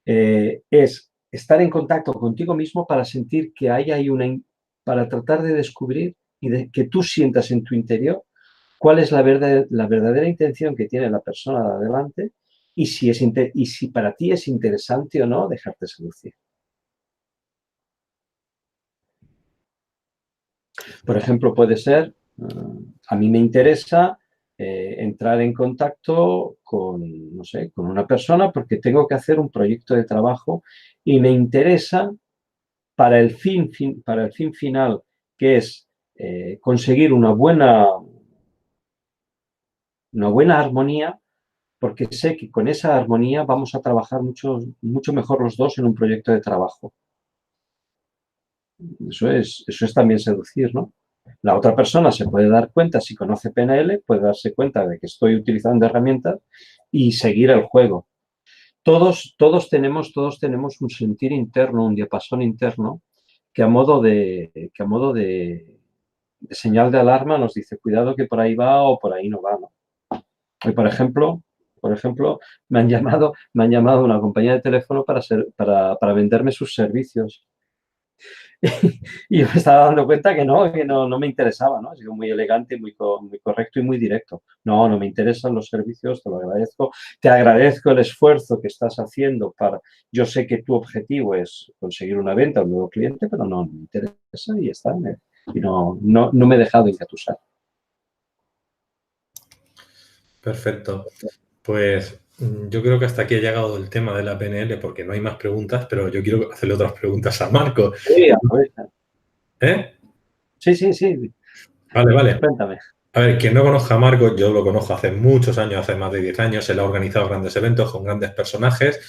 Es estar en contacto contigo mismo para sentir que hay para tratar de descubrir y de que tú sientas en tu interior cuál es la verdadera intención que tiene la persona de adelante y si para ti es interesante o no dejarte seducir. Por ejemplo, puede ser, a mí me interesa entrar en contacto con, no sé, con una persona porque tengo que hacer un proyecto de trabajo y me interesa para el fin final, que es conseguir una buena armonía, porque sé que con esa armonía vamos a trabajar mucho mejor los dos en un proyecto de trabajo. Eso es también seducir, ¿no? La otra persona se puede dar cuenta, si conoce PNL, puede darse cuenta de que estoy utilizando herramientas y seguir el juego. Todos tenemos un sentir interno, un diapasón interno, que a modo de señal de alarma nos dice, cuidado que por ahí va o por ahí no va, ¿no? Y por ejemplo, me han llamado una compañía de teléfono para venderme sus servicios. Y yo me estaba dando cuenta que no me interesaba, ¿no? Ha sido muy elegante, muy correcto y muy directo. No me interesan los servicios, te lo agradezco. Te agradezco el esfuerzo que estás haciendo para... Yo sé que tu objetivo es conseguir una venta, un nuevo cliente, pero no me interesa y está. Y no me he dejado engatusar. Perfecto. Pues yo creo que hasta aquí ha llegado el tema de la PNL porque no hay más preguntas, pero yo quiero hacerle otras preguntas a Marco. Sí, aprovecha. ¿Eh? Sí. Vale. Cuéntame. A ver, quien no conozca a Marco, yo lo conozco hace muchos años, hace más de 10 años. Él ha organizado grandes eventos con grandes personajes.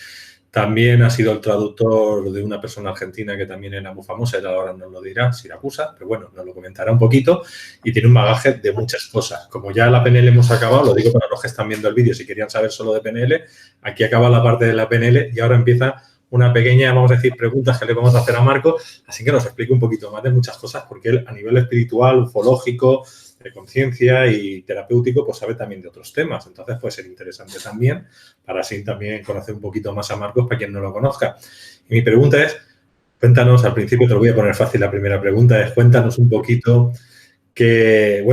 También ha sido el traductor de una persona argentina que también era muy famosa, él ahora nos lo dirá, Siracusa, pero bueno, nos lo comentará un poquito y tiene un bagaje de muchas cosas. Como ya la PNL hemos acabado, lo digo para los que están viendo el vídeo, si querían saber solo de PNL, aquí acaba la parte de la PNL y ahora empieza una pequeña, vamos a decir, preguntas que le vamos a hacer a Marco, así que nos explique un poquito más de muchas cosas, porque él a nivel espiritual, ufológico, de conciencia y terapéutico, pues sabe también de otros temas. Entonces puede ser interesante también, para así también conocer un poquito más a Marcos, para quien no lo conozca. Y mi pregunta es, cuéntanos, al principio te lo voy a poner fácil, la primera pregunta es, cuéntanos un poquito qué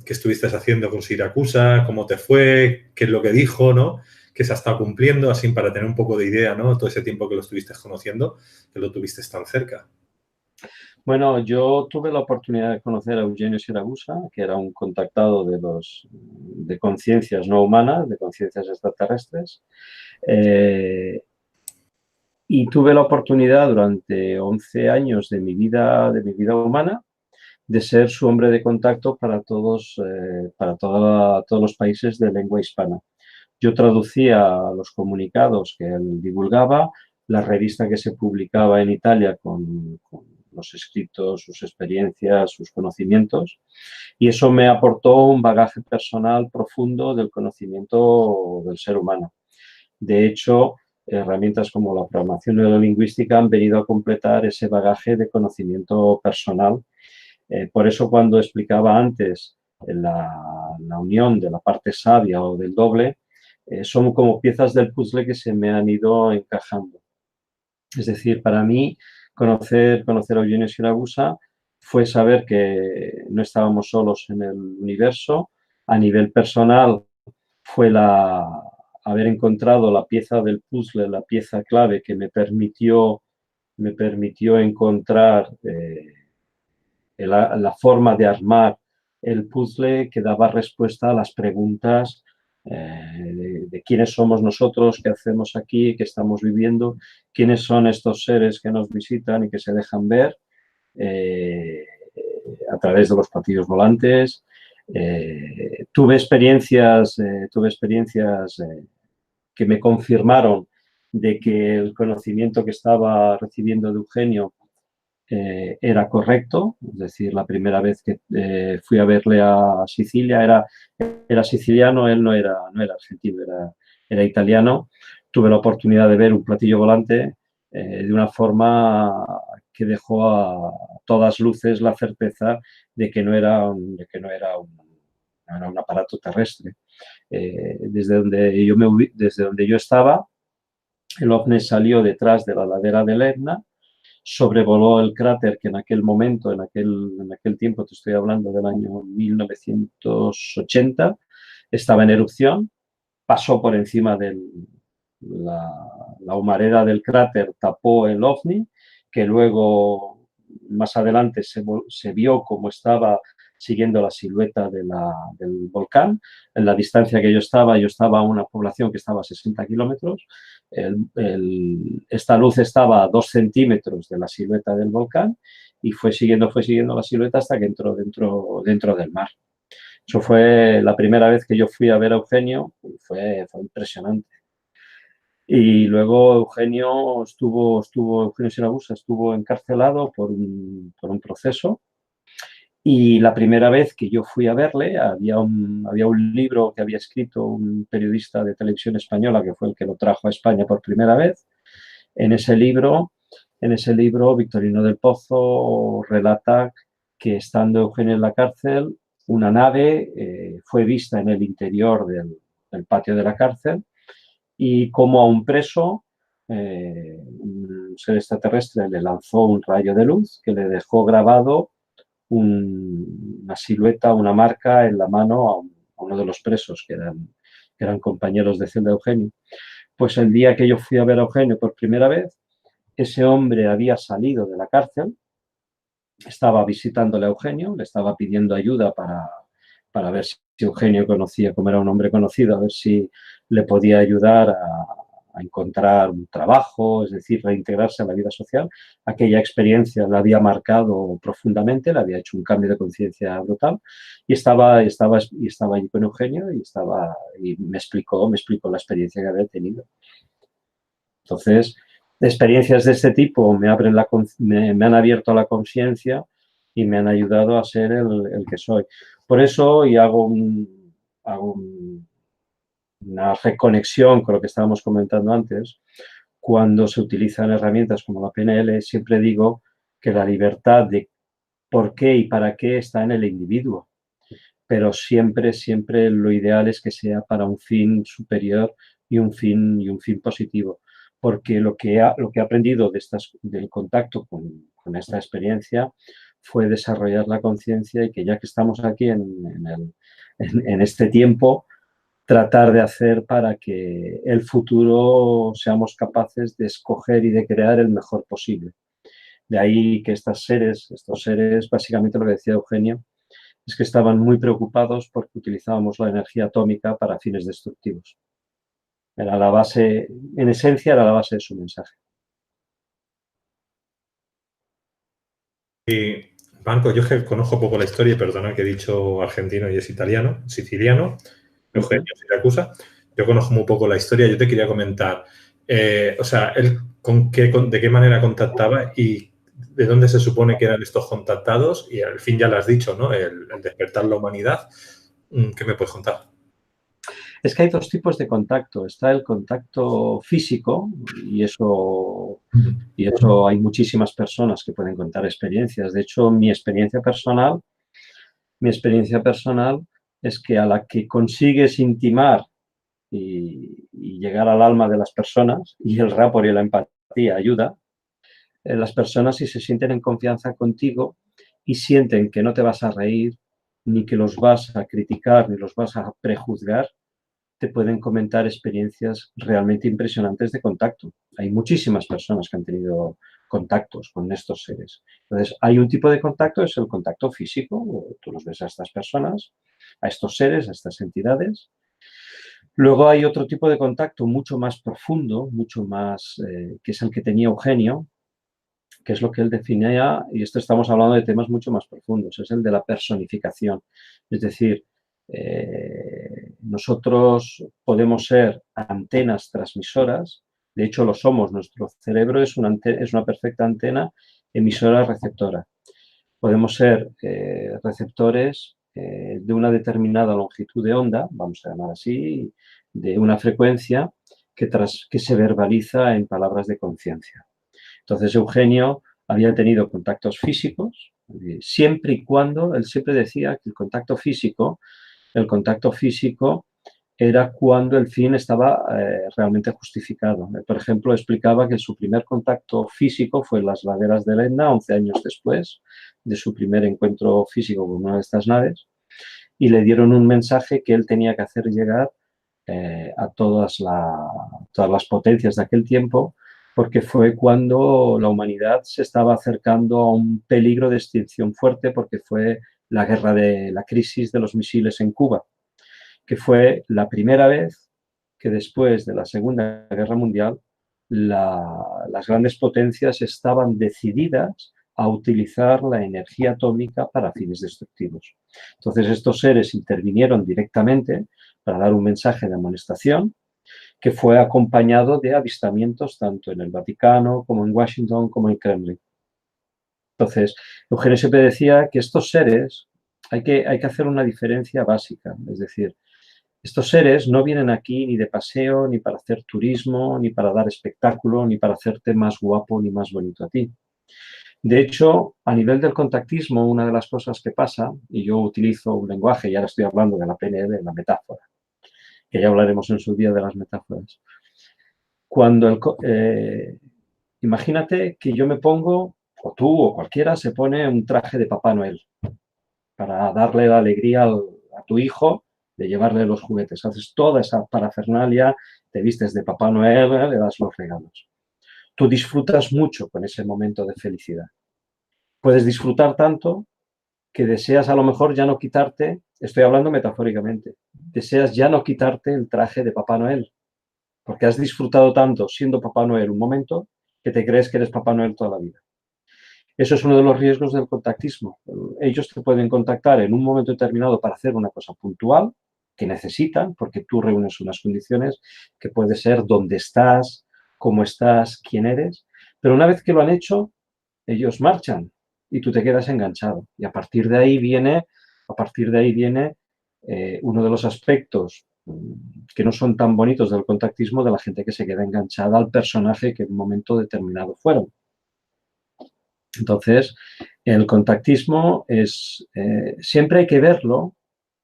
estuviste haciendo con Siracusa, cómo te fue, qué es lo que dijo, ¿no? Qué se ha estado cumpliendo, así para tener un poco de idea, ¿no? Todo ese tiempo que lo estuviste conociendo, que lo tuviste tan cerca. Bueno, yo tuve la oportunidad de conocer a Eugenio Siracusa, que era un contactado de conciencias no humanas, de conciencias extraterrestres. Y tuve la oportunidad durante 11 años de mi vida humana de ser su hombre de contacto para todos los países de lengua hispana. Yo traducía los comunicados que él divulgaba, la revista que se publicaba en Italia con los escritos, sus experiencias, sus conocimientos, y eso me aportó un bagaje personal profundo del conocimiento del ser humano. De hecho, herramientas como la programación neurolingüística han venido a completar ese bagaje de conocimiento personal Por eso cuando explicaba antes la unión de la parte sabia o del doble, son como piezas del puzzle que se me han ido encajando. Es decir, para mí, conocer a Eugenio Siragusa fue saber que no estábamos solos en el universo. A nivel personal, fue haber encontrado la pieza del puzzle, la pieza clave que me permitió encontrar la forma de armar el puzzle que daba respuesta a las preguntas de quiénes somos nosotros, qué hacemos aquí, qué estamos viviendo, quiénes son estos seres que nos visitan y que se dejan ver a través de los platillos volantes. Tuve experiencias que me confirmaron de que el conocimiento que estaba recibiendo de Eugenio era correcto, es decir, la primera vez que fui a verle a Sicilia era siciliano, él no era argentino, era italiano. Tuve la oportunidad de ver un platillo volante de una forma que dejó a todas luces la certeza de que no era un aparato terrestre. Desde donde yo estaba, el ovni salió detrás de la ladera del Etna, sobrevoló el cráter que en aquel momento, en aquel tiempo, te estoy hablando del año 1980, estaba en erupción, pasó por encima de la humareda del cráter, tapó el ovni, que luego más adelante se vio cómo estaba siguiendo la silueta del volcán. En la distancia que yo estaba a una población que estaba a 60 kilómetros. Esta luz estaba a 2 centímetros de la silueta del volcán y fue siguiendo la silueta hasta que entró dentro del mar. Eso fue la primera vez que yo fui a ver a Eugenio, fue impresionante. Y luego Eugenio Siragusa estuvo encarcelado por un proceso. Y la primera vez que yo fui a verle, había un libro que había escrito un periodista de televisión española, que fue el que lo trajo a España por primera vez. En ese libro, Victorino del Pozo relata que estando Eugenio en la cárcel, una nave fue vista en el interior del patio de la cárcel y como a un preso, un ser extraterrestre le lanzó un rayo de luz que le dejó grabado una silueta, una marca en la mano a uno de los presos que eran compañeros de celda de Eugenio. Pues el día que yo fui a ver a Eugenio por primera vez, ese hombre había salido de la cárcel, estaba visitándole a Eugenio, le estaba pidiendo ayuda para ver si Eugenio conocía, como era un hombre conocido, a ver si le podía ayudar a encontrar un trabajo, es decir, reintegrarse a la vida social. Aquella experiencia la había marcado profundamente, le había hecho un cambio de conciencia brutal y estaba allí con Eugenio y me explicó la experiencia que había tenido. Entonces, experiencias de este tipo me han abierto la conciencia y me han ayudado a ser el que soy. Por eso, y hago una reconexión con lo que estábamos comentando antes, cuando se utilizan herramientas como la PNL, siempre digo que la libertad de por qué y para qué está en el individuo, pero siempre lo ideal es que sea para un fin superior y un fin positivo, porque lo que he aprendido del contacto con esta experiencia fue desarrollar la conciencia y que ya que estamos aquí en este tiempo, tratar de hacer para que el futuro seamos capaces de escoger y de crear el mejor posible. De ahí que estos seres, básicamente lo que decía Eugenio, es que estaban muy preocupados porque utilizábamos la energía atómica para fines destructivos. Era la base, en esencia, era la base de su mensaje. Y, Marco, yo es que conozco poco la historia, y perdona que he dicho argentino y es italiano, siciliano, Eugenio Siragusa. Yo conozco muy poco la historia. Yo te quería comentar, o sea, él de qué manera contactaba y de dónde se supone que eran estos contactados, y al fin ya lo has dicho, ¿no? El despertar la humanidad. ¿Qué me puedes contar? Es que hay dos tipos de contacto. Está el contacto físico y eso Y eso hay muchísimas personas que pueden contar experiencias. De hecho, mi experiencia personal es que a la que consigues intimar y llegar al alma de las personas, y el rapport y la empatía ayuda, las personas si se sienten en confianza contigo y sienten que no te vas a reír, ni que los vas a criticar, ni los vas a prejuzgar, te pueden comentar experiencias realmente impresionantes de contacto. Hay muchísimas personas que han tenido contactos con estos seres. Entonces, hay un tipo de contacto, es el contacto físico. Tú los ves a estas personas, a estos seres, a estas entidades. Luego hay otro tipo de contacto mucho más profundo, mucho más, que es el que tenía Eugenio, que es lo que él definía, y esto estamos hablando de temas mucho más profundos, es el de la personificación. Es decir, nosotros podemos ser antenas transmisoras, de hecho lo somos, nuestro cerebro es una perfecta antena emisora-receptora. Podemos ser receptores de una determinada longitud de onda, vamos a llamar así, de una frecuencia que se verbaliza en palabras de conciencia. Entonces Eugenio había tenido contactos físicos, siempre y cuando, él siempre decía que el contacto físico era cuando el fin estaba realmente justificado. Por ejemplo, explicaba que su primer contacto físico fue en las laderas del Etna, 11 años después de su primer encuentro físico con una de estas naves, y le dieron un mensaje que él tenía que hacer llegar a todas las potencias de aquel tiempo, porque fue cuando la humanidad se estaba acercando a un peligro de extinción fuerte, porque fue la crisis de los misiles en Cuba, que fue la primera vez que después de la Segunda Guerra Mundial las grandes potencias estaban decididas a utilizar la energía atómica para fines destructivos. Entonces estos seres intervinieron directamente para dar un mensaje de amonestación que fue acompañado de avistamientos tanto en el Vaticano como en Washington como en Kremlin. Entonces, Eugenio siempre decía que estos seres hay que hacer una diferencia básica, es decir, estos seres no vienen aquí ni de paseo, ni para hacer turismo, ni para dar espectáculo, ni para hacerte más guapo ni más bonito a ti. De hecho, a nivel del contactismo, una de las cosas que pasa, y yo utilizo un lenguaje, y ahora estoy hablando de la PNL, la metáfora, que ya hablaremos en su día de las metáforas. Imagínate que yo me pongo, o tú o cualquiera, se pone un traje de Papá Noel para darle la alegría a tu hijo de llevarle los juguetes. Haces toda esa parafernalia, te vistes de Papá Noel, le das los regalos. Tú disfrutas mucho con ese momento de felicidad. Puedes disfrutar tanto que deseas a lo mejor ya no quitarte, estoy hablando metafóricamente, deseas ya no quitarte el traje de Papá Noel, porque has disfrutado tanto siendo Papá Noel un momento que te crees que eres Papá Noel toda la vida. Eso es uno de los riesgos del contactismo. Ellos te pueden contactar en un momento determinado para hacer una cosa puntual que necesitan, porque tú reúnes unas condiciones que puede ser dónde estás, cómo estás, quién eres, pero una vez que lo han hecho, ellos marchan y tú te quedas enganchado. Y a partir de ahí viene uno de los aspectos que no son tan bonitos del contactismo, de la gente que se queda enganchada al personaje que en un momento determinado fueron. Entonces, el contactismo siempre hay que verlo,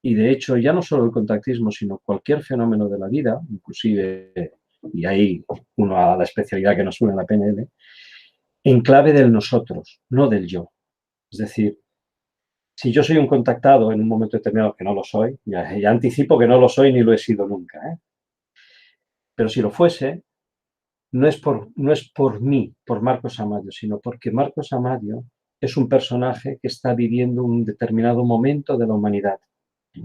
y de hecho ya no solo el contactismo, sino cualquier fenómeno de la vida, inclusive, y ahí uno a la especialidad que nos une en la PNL, en clave del nosotros, no del yo. Es decir, si yo soy un contactado en un momento determinado, que no lo soy, ya anticipo que no lo soy ni lo he sido nunca, pero si lo fuese, no es por mí, por Marcos Amadio, sino porque Marcos Amadio es un personaje que está viviendo un determinado momento de la humanidad.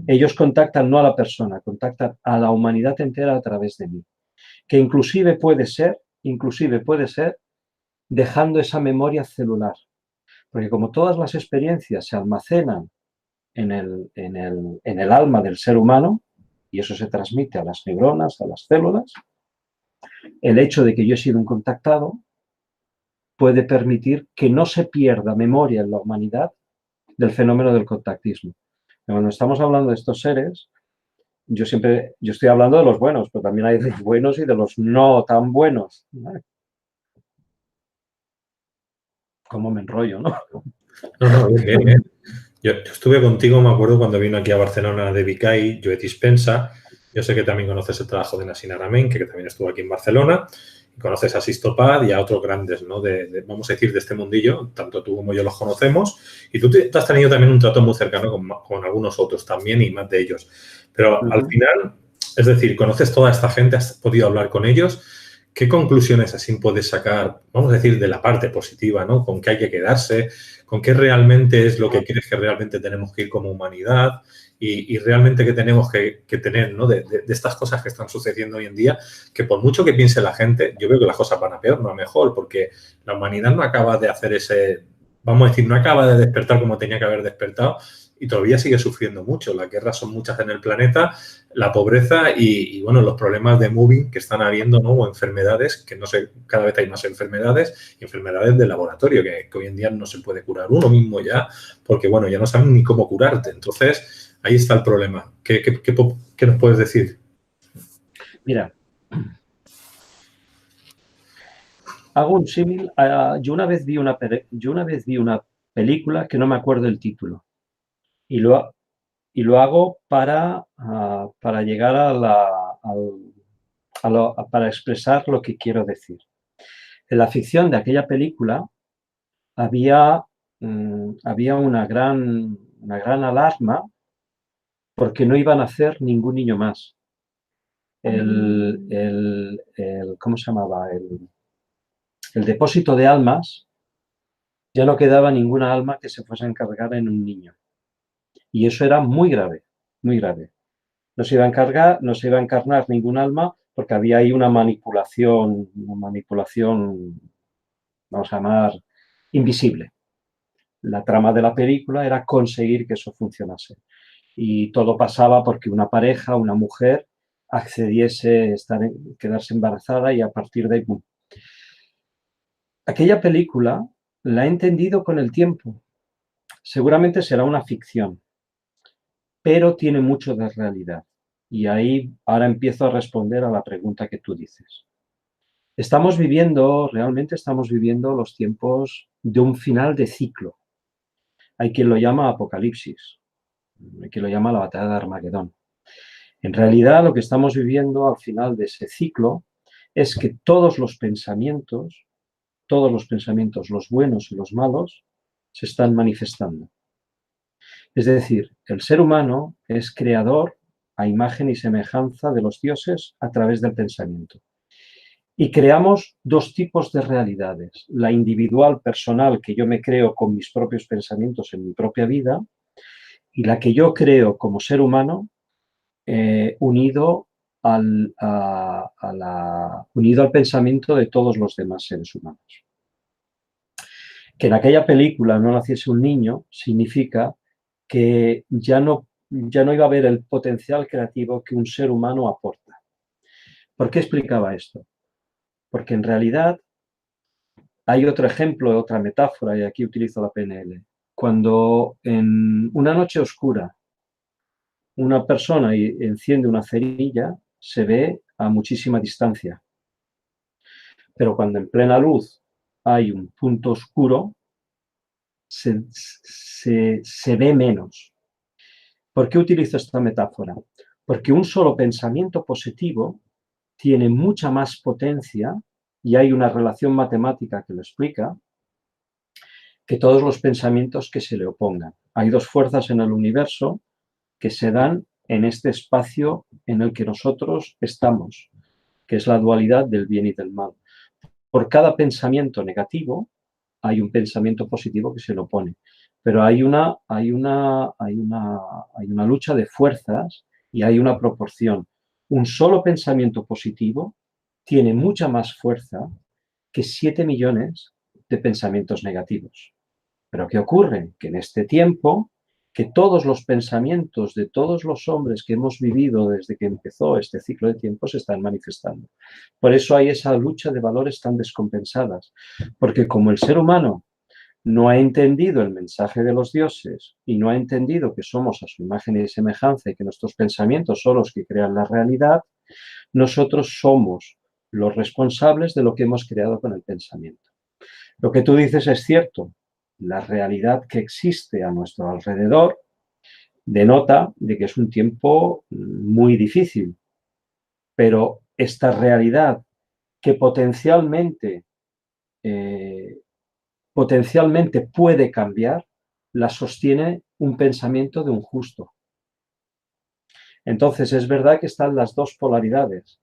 Ellos contactan no a la persona, contactan a la humanidad entera a través de mí, que inclusive puede ser dejando esa memoria celular. Porque como todas las experiencias se almacenan en el alma del ser humano, y eso se transmite a las neuronas, a las células, el hecho de que yo he sido un contactado puede permitir que no se pierda memoria en la humanidad del fenómeno del contactismo. Cuando estamos hablando de estos seres, yo estoy hablando de los buenos, pero también hay de los buenos y de los no tan buenos, ¿no? cómo me enrollo, ¿no? No, no, bien, bien, bien. Yo estuve contigo, me acuerdo, cuando vino aquí a Barcelona de Vicay, Joe Dispensa. Yo sé que también conoces el trabajo de Nassine Aramein, que también estuvo aquí en Barcelona. Y conoces a Sistopad y a otros grandes, ¿no? Vamos a decir, de este mundillo. Tanto tú como yo los conocemos. Y tú has tenido también un trato muy cercano con algunos otros también y más de ellos. Pero al final, es decir, conoces toda esta gente, has podido hablar con ellos. ¿Qué conclusiones así puedes sacar, vamos a decir, de la parte positiva, ¿no? ¿Con qué hay que quedarse? ¿Con qué realmente es lo que crees que realmente tenemos que ir como humanidad? Y realmente qué tenemos que tener, ¿no? De estas cosas que están sucediendo hoy en día, que por mucho que piense la gente, yo veo que las cosas van a peor, no a mejor, porque la humanidad no acaba de hacer ese, vamos a decir, no acaba de despertar como tenía que haber despertado y todavía sigue sufriendo mucho. Las guerras son muchas en el planeta, la pobreza y bueno, los problemas de moving que están habiendo, ¿no? O enfermedades, que no sé, cada vez hay más enfermedades y enfermedades de laboratorio, que hoy en día no se puede curar uno mismo ya, porque bueno, ya no saben ni cómo curarte. Entonces, ahí está el problema. ¿Qué nos puedes decir? Mira, hago un símil. Yo una vez vi una película que no me acuerdo el título y lo hago para llegar para expresar lo que quiero decir. En la ficción de aquella película había, había una gran alarma porque no iban a hacer ningún niño más. ¿Cómo se llamaba? El depósito de almas, ya no quedaba ninguna alma que se fuese a encargar en un niño. Y eso era muy grave, muy grave. No se iba a encarnar ningún alma porque había ahí una manipulación, vamos a llamar, invisible. La trama de la película era conseguir que eso funcionase. Y todo pasaba porque una pareja, una mujer, accediese a quedarse embarazada y a partir de ahí, ¡pum! Aquella película la he entendido con el tiempo. Seguramente será una ficción, pero tiene mucho de realidad. Y ahí ahora empiezo a responder a la pregunta que tú dices. Realmente estamos viviendo los tiempos de un final de ciclo. Hay quien lo llama apocalipsis, hay quien lo llama la batalla de Armagedón. En realidad, lo que estamos viviendo al final de ese ciclo es que todos los pensamientos, los buenos y los malos, se están manifestando. Es decir, el ser humano es creador a imagen y semejanza de los dioses a través del pensamiento. Y creamos dos tipos de realidades. La individual, personal, que yo me creo con mis propios pensamientos en mi propia vida, y la que yo creo como ser humano unido unido al pensamiento de todos los demás seres humanos. Que en aquella película no naciese un niño significa que ya no iba a haber el potencial creativo que un ser humano aporta. ¿Por qué explicaba esto? Porque en realidad hay otro ejemplo, otra metáfora, y aquí utilizo la PNL. Cuando en una noche oscura una persona enciende una cerilla, se ve a muchísima distancia. Pero cuando en plena luz hay un punto oscuro, se ve menos. ¿Por qué utilizo esta metáfora? Porque un solo pensamiento positivo tiene mucha más potencia, y hay una relación matemática que lo explica, que todos los pensamientos que se le opongan. Hay dos fuerzas en el universo que se dan en este espacio en el que nosotros estamos, que es la dualidad del bien y del mal. Por cada pensamiento negativo hay un pensamiento positivo que se le opone, pero hay una lucha de fuerzas y hay una proporción. Un solo pensamiento positivo tiene mucha más fuerza que 7 millones de pensamientos negativos. Pero ¿qué ocurre? Que en este tiempo, que todos los pensamientos de todos los hombres que hemos vivido desde que empezó este ciclo de tiempo se están manifestando. Por eso hay esa lucha de valores tan descompensadas, porque como el ser humano no ha entendido el mensaje de los dioses y no ha entendido que somos a su imagen y semejanza y que nuestros pensamientos son los que crean la realidad, nosotros somos los responsables de lo que hemos creado con el pensamiento. Lo que tú dices es cierto. La realidad que existe a nuestro alrededor denota de que es un tiempo muy difícil, pero esta realidad que eh, potencialmente puede cambiar, la sostiene un pensamiento de un justo. Entonces, es verdad que están las dos polaridades.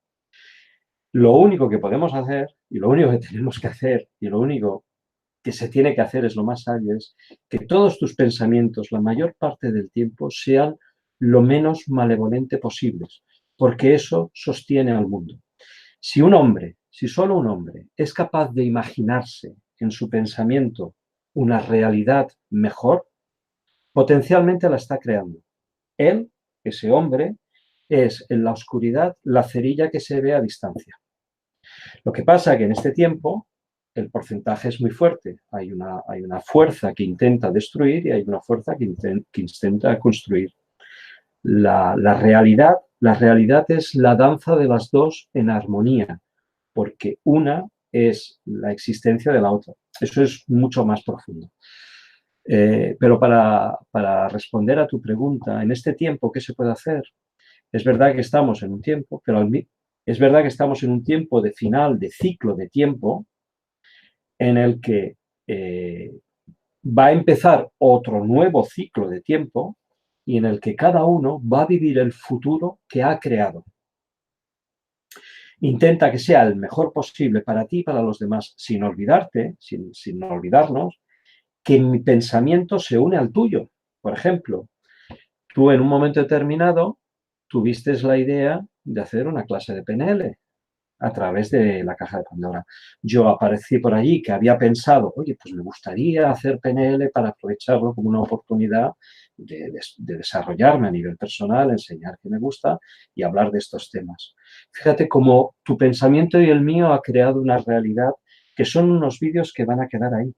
Lo único que podemos hacer, y lo único que tenemos que hacer, y lo único que se tiene que hacer es lo más sabio, es que todos tus pensamientos, la mayor parte del tiempo, sean lo menos malevolente posibles, porque eso sostiene al mundo. Si un hombre, si solo un hombre es capaz de imaginarse en su pensamiento una realidad mejor, potencialmente la está creando. Él, ese hombre, es en la oscuridad la cerilla que se ve a distancia. Lo que pasa es que en este tiempo el porcentaje es muy fuerte. Hay una fuerza que intenta destruir y hay una fuerza que intenta construir. La realidad es la danza de las dos en armonía, porque una es la existencia de la otra. Eso es mucho más profundo. Pero para responder a tu pregunta, en este tiempo, ¿qué se puede hacer? Es verdad que estamos en un tiempo, pero es verdad que estamos en un tiempo de final, de ciclo de tiempo, en el que va a empezar otro nuevo ciclo de tiempo y en el que cada uno va a vivir el futuro que ha creado. Intenta que sea el mejor posible para ti y para los demás, sin olvidarte, sin olvidarnos, que mi pensamiento se une al tuyo. Por ejemplo, tú en un momento determinado tuviste la idea de hacer una clase de PNL a través de la caja de Pandora. Yo aparecí por allí que había pensado, oye, pues me gustaría hacer PNL para aprovecharlo como una oportunidad de desarrollarme a nivel personal, enseñar que me gusta y hablar de estos temas. Fíjate cómo tu pensamiento y el mío ha creado una realidad que son unos vídeos que van a quedar ahí.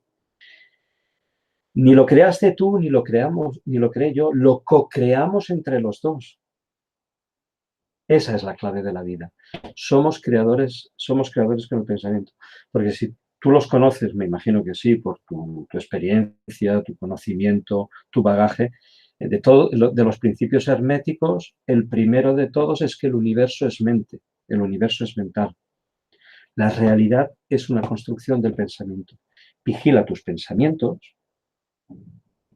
Ni lo creaste tú, ni lo creamos, ni lo creé yo, lo co-creamos entre los dos. Esa es la clave de la vida. Somos creadores con el pensamiento. Porque si tú los conoces, me imagino que sí, por tu experiencia, tu conocimiento, tu bagaje, de los principios herméticos, el primero de todos es que el universo es mente, el universo es mental. La realidad es una construcción del pensamiento. Vigila tus pensamientos,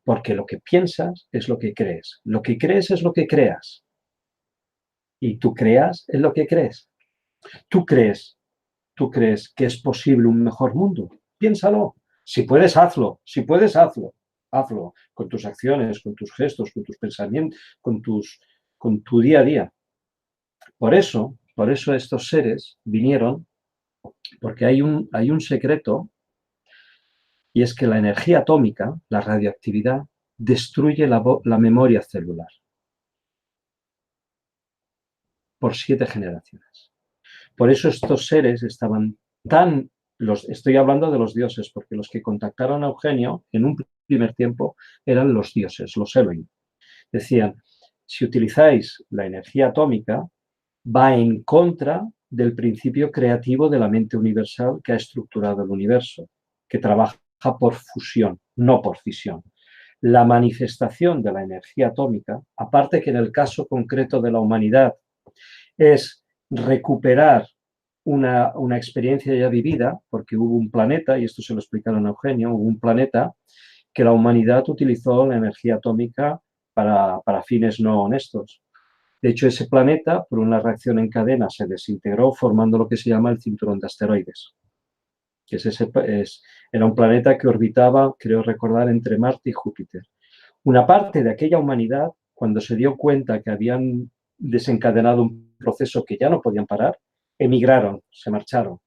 porque lo que piensas es lo que crees. Lo que crees es lo que creas. Y tú creas en lo que crees. ¿Tú crees que es posible un mejor mundo? Piénsalo. Si puedes, hazlo. Si puedes, hazlo. Hazlo con tus acciones, con tus gestos, con tus pensamientos, con tu día a día. Por eso estos seres vinieron, porque hay un secreto, y es que la energía atómica, la radioactividad, destruye la memoria celular por 7 generaciones. Por eso estos seres estaban estoy hablando de los dioses, porque los que contactaron a Eugenio en un primer tiempo eran los dioses, los Elohim. Decían, si utilizáis la energía atómica, va en contra del principio creativo de la mente universal que ha estructurado el universo, que trabaja por fusión, no por fisión. La manifestación de la energía atómica, aparte que en el caso concreto de la humanidad es recuperar una experiencia ya vivida, porque hubo un planeta, y esto se lo explicaron a Eugenio, hubo un planeta que la humanidad utilizó la energía atómica para fines no honestos. De hecho, ese planeta, por una reacción en cadena, se desintegró formando lo que se llama el cinturón de asteroides. Que era un planeta que orbitaba, creo recordar, entre Marte y Júpiter. Una parte de aquella humanidad, cuando se dio cuenta que habían desencadenado un proceso que ya no podían parar, emigraron, se marcharon.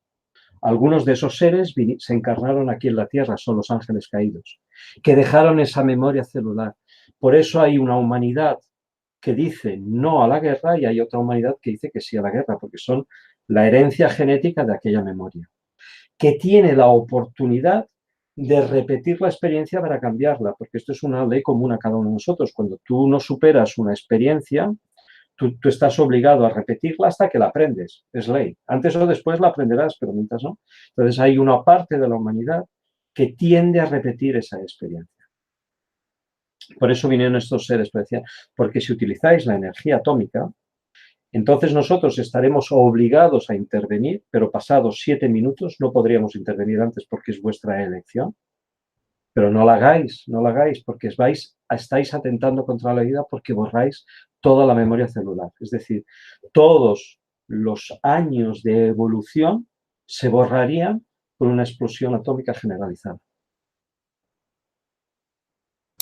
Algunos de esos seres se encarnaron aquí en la Tierra, son los ángeles caídos, que dejaron esa memoria celular. Por eso hay una humanidad que dice no a la guerra y hay otra humanidad que dice que sí a la guerra, porque son la herencia genética de aquella memoria, que tiene la oportunidad de repetir la experiencia para cambiarla, porque esto es una ley común a cada uno de nosotros. Cuando tú no superas una experiencia, tú estás obligado a repetirla hasta que la aprendes, es ley. Antes o después la aprenderás, pero mientras no. Entonces hay una parte de la humanidad que tiende a repetir esa experiencia. Por eso vinieron estos seres, porque si utilizáis la energía atómica, entonces nosotros estaremos obligados a intervenir, pero pasados 7 minutos no podríamos intervenir antes porque es vuestra elección. Pero no la hagáis, porque estáis atentando contra la vida porque borráis toda la memoria celular. Es decir, todos los años de evolución se borrarían por una explosión atómica generalizada.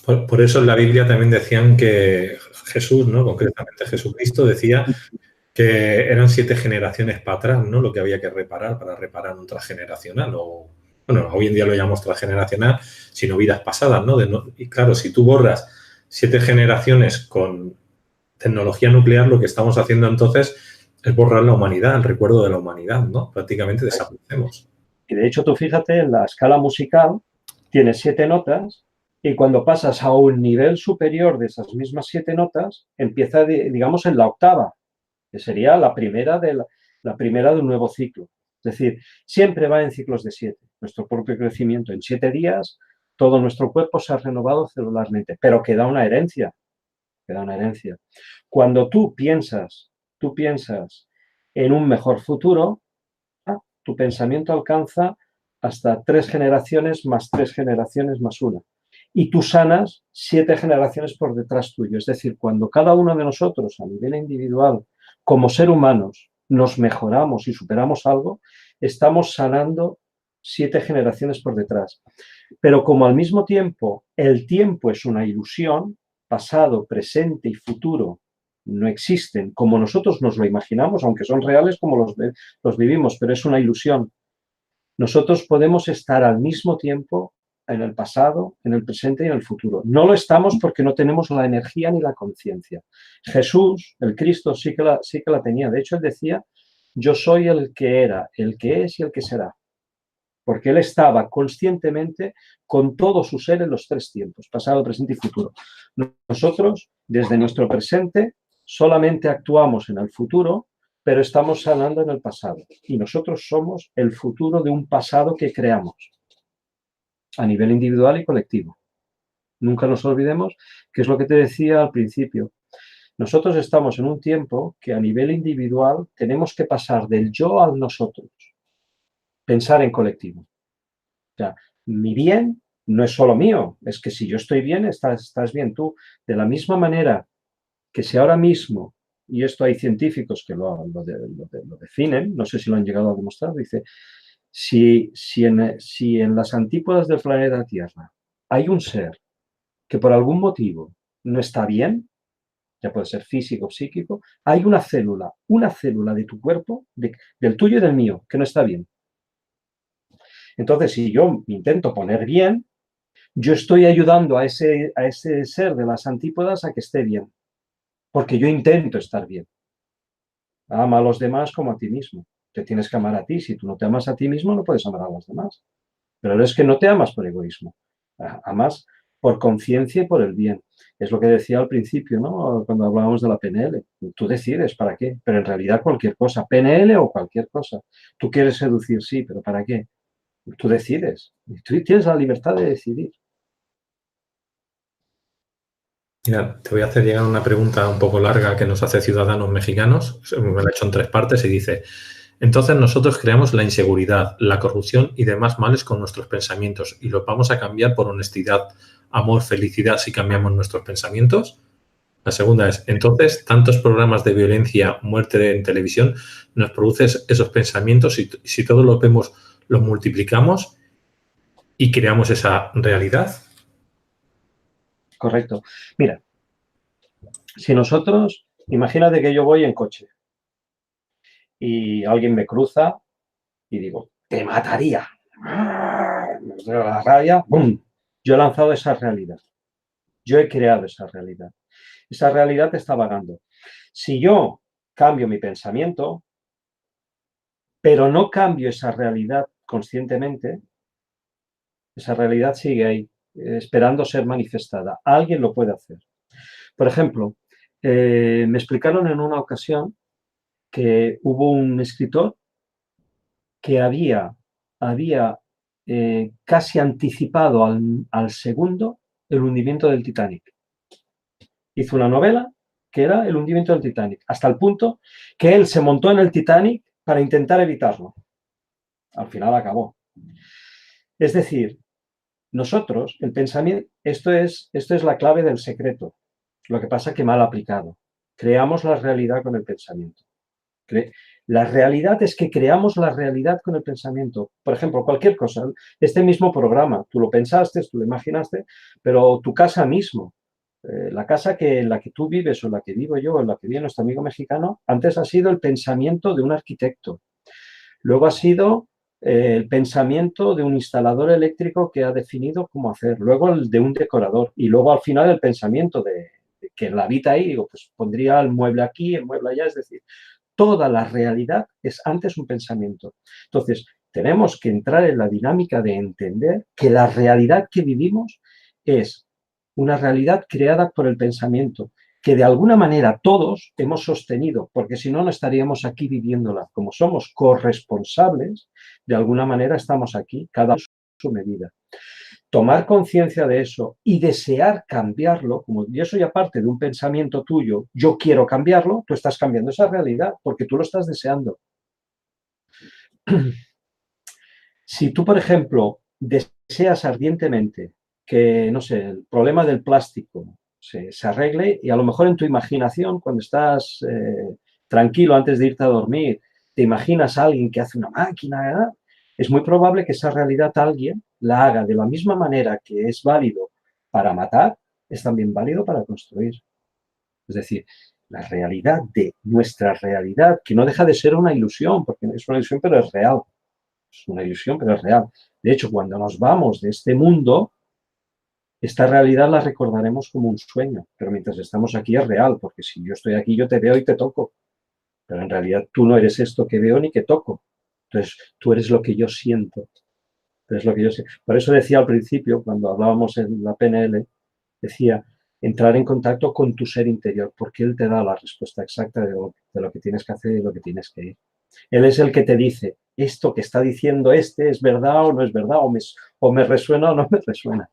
Por eso en la Biblia también decían que Jesús, ¿no? Concretamente Jesucristo, decía que eran 7 generaciones para atrás, ¿no? Lo que había que reparar para reparar un transgeneracional. Bueno, hoy en día lo llamamos transgeneracional, sino vidas pasadas, ¿no? Y claro, si tú borras 7 generaciones con tecnología nuclear, lo que estamos haciendo entonces es borrar la humanidad, el recuerdo de la humanidad, ¿no? Prácticamente desaparecemos. Y de hecho, tú fíjate, en la escala musical tienes 7 notas y cuando pasas a un nivel superior de esas mismas 7 notas, empieza, digamos, en la octava, que sería la primera de un nuevo ciclo. Es decir, siempre va en ciclos de 7. Nuestro propio crecimiento en 7 días, todo nuestro cuerpo se ha renovado celularmente, pero queda una herencia. Cuando tú piensas en un mejor futuro, tu pensamiento alcanza hasta 3 generaciones más 3 generaciones más 1. Y tú sanas 7 generaciones por detrás tuyo. Es decir, cuando cada uno de nosotros a nivel individual, como ser humanos, nos mejoramos y superamos algo, estamos sanando 7 generaciones por detrás. Pero como al mismo tiempo el tiempo es una ilusión, pasado, presente y futuro no existen como nosotros nos lo imaginamos, aunque son reales como los vivimos, pero es una ilusión. Nosotros podemos estar al mismo tiempo en el pasado, en el presente y en el futuro. No lo estamos porque no tenemos la energía ni la conciencia. Jesús, el Cristo, sí que la tenía. De hecho, él decía, yo soy el que era, el que es y el que será. Porque él estaba conscientemente con todo su ser en los 3 tiempos, pasado, presente y futuro. Nosotros, desde nuestro presente, solamente actuamos en el futuro, pero estamos sanando en el pasado. Y nosotros somos el futuro de un pasado que creamos a nivel individual y colectivo. Nunca nos olvidemos que es lo que te decía al principio. Nosotros estamos en un tiempo que a nivel individual tenemos que pasar del yo al nosotros. Pensar en colectivo. O sea, mi bien no es solo mío, es que si yo estoy bien, estás bien tú. De la misma manera que si ahora mismo, y esto hay científicos que lo definen, no sé si lo han llegado a demostrar, dice, si en las antípodas del planeta Tierra hay un ser que por algún motivo no está bien, ya puede ser físico o psíquico, hay una célula de tu cuerpo, del tuyo y del mío, que no está bien. Entonces, si yo me intento poner bien, yo estoy ayudando a ese ser de las antípodas a que esté bien, porque yo intento estar bien. Ama a los demás como a ti mismo. Te tienes que amar a ti. Si tú no te amas a ti mismo, no puedes amar a los demás. Pero es que no te amas por egoísmo. Amas por conciencia y por el bien. Es lo que decía al principio, ¿no? Cuando hablábamos de la PNL. Tú decides para qué, pero en realidad cualquier cosa. PNL o cualquier cosa. Tú quieres seducir, sí, pero ¿para qué? Tú decides. Tú tienes la libertad de decidir. Mira, te voy a hacer llegar una pregunta un poco larga que nos hace Ciudadanos Mexicanos. Me la he hecho en 3 partes y dice, entonces nosotros creamos la inseguridad, la corrupción y demás males con nuestros pensamientos y los vamos a cambiar por honestidad, amor, felicidad si cambiamos nuestros pensamientos. La segunda es, entonces, tantos programas de violencia, muerte en televisión, nos producen esos pensamientos y si todos los vemos, los multiplicamos y creamos esa realidad. Correcto. Mira, si nosotros, imagínate que yo voy en coche y alguien me cruza y digo, te mataría. La rabia, ¡bum! Yo he lanzado esa realidad. Yo he creado esa realidad. Esa realidad está vagando. Si yo cambio mi pensamiento, pero no cambio esa realidad conscientemente, esa realidad sigue ahí, esperando ser manifestada. Alguien lo puede hacer. Por ejemplo, me explicaron en una ocasión que hubo un escritor que había casi anticipado al segundo el hundimiento del Titanic. Hizo una novela que era el hundimiento del Titanic, hasta el punto que él se montó en el Titanic para intentar evitarlo. Al final acabó. Es decir, nosotros, el pensamiento, esto es la clave del secreto. Lo que pasa es que mal aplicado. Creamos la realidad con el pensamiento. La realidad es que creamos la realidad con el pensamiento. Por ejemplo, cualquier cosa. Este mismo programa, tú lo pensaste, tú lo imaginaste, pero tu casa mismo, la casa en la que tú vives o en la que vivo yo, en la que vive nuestro amigo mexicano, antes ha sido el pensamiento de un arquitecto. Luego ha sido el pensamiento de un instalador eléctrico que ha definido cómo hacer. Luego el de un decorador. Y luego al final el pensamiento de que la habita ahí, digo, pues pondría el mueble aquí, el mueble allá. Es decir, toda la realidad es antes un pensamiento. Entonces, tenemos que entrar en la dinámica de entender que la realidad que vivimos es una realidad creada por el pensamiento, que de alguna manera todos hemos sostenido, porque si no, no estaríamos aquí viviéndola. Como somos corresponsables, de alguna manera estamos aquí, cada uno a su medida. Tomar conciencia de eso y desear cambiarlo, como yo soy aparte de un pensamiento tuyo, yo quiero cambiarlo, tú estás cambiando esa realidad porque tú lo estás deseando. Si tú, por ejemplo, deseas ardientemente que, no sé, el problema del plástico se arregle y a lo mejor en tu imaginación, cuando estás tranquilo antes de irte a dormir, te imaginas a alguien que hace una máquina, es muy probable que esa realidad alguien la haga de la misma manera que es válido para matar, es también válido para construir. Es decir, la realidad de nuestra realidad, que no deja de ser una ilusión, porque es una ilusión pero es real. Es una ilusión pero es real. De hecho, cuando nos vamos de este mundo, esta realidad la recordaremos como un sueño, pero mientras estamos aquí es real, porque si yo estoy aquí, yo te veo y te toco, pero en realidad tú no eres esto que veo ni que toco. Entonces, tú eres lo que yo siento. Es lo que yo sé. Por eso decía al principio, cuando hablábamos en la PNL, decía, entrar en contacto con tu ser interior, porque él te da la respuesta exacta de lo que tienes que hacer y de lo que tienes que ir. Él es el que te dice, esto que está diciendo este es verdad o no es verdad, o me resuena o no me resuena.